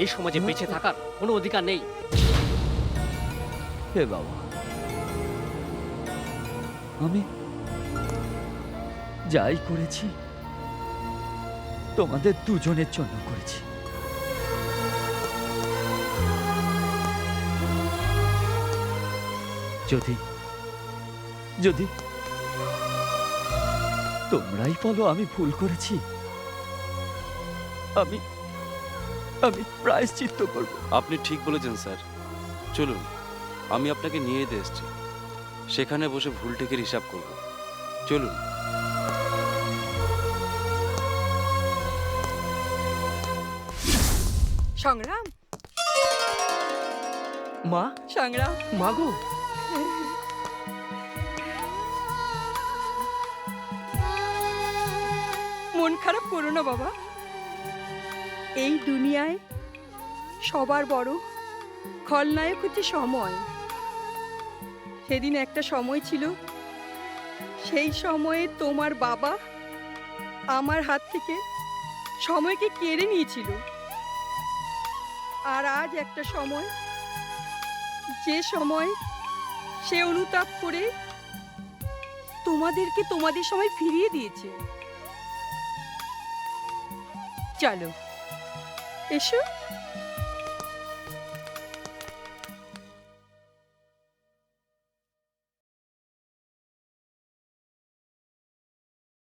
এই সমাজে বেঁচে থাকার কোনো অধিকার নেই। হে বাবা, আমি যাই করেছি তোমাদের দুজনের জন্য করেছি। যদি যদি তোমরাই বলো আমি ভুল করেছি, আমি প্রায়শ্চিত্ত করব। আপনি ঠিক বলেছেন স্যার, চলুন আমি আপনাকে নিয়ে যেতে এসেছি, সেখানে বসে ভুল ঠিকের হিসাব করব। চলুন। সংগ্রাম, মা, সংগ্রাম, মাগো, মন খারাপ করো না বাবা। এই দুনিয়ায় সবার বড় খলনায়ক হচ্ছে সময়। সেদিন একটা সময় ছিল, সেই সময়ে তোমার বাবা আমার হাত থেকে সময়কে কেড়ে নিয়েছিল। আর আজ একটা সময়, যে সময় সে অনুতাপ করে তোমাদেরকে তোমাদের সময় ফিরিয়ে দিয়েছে। চলো এসো।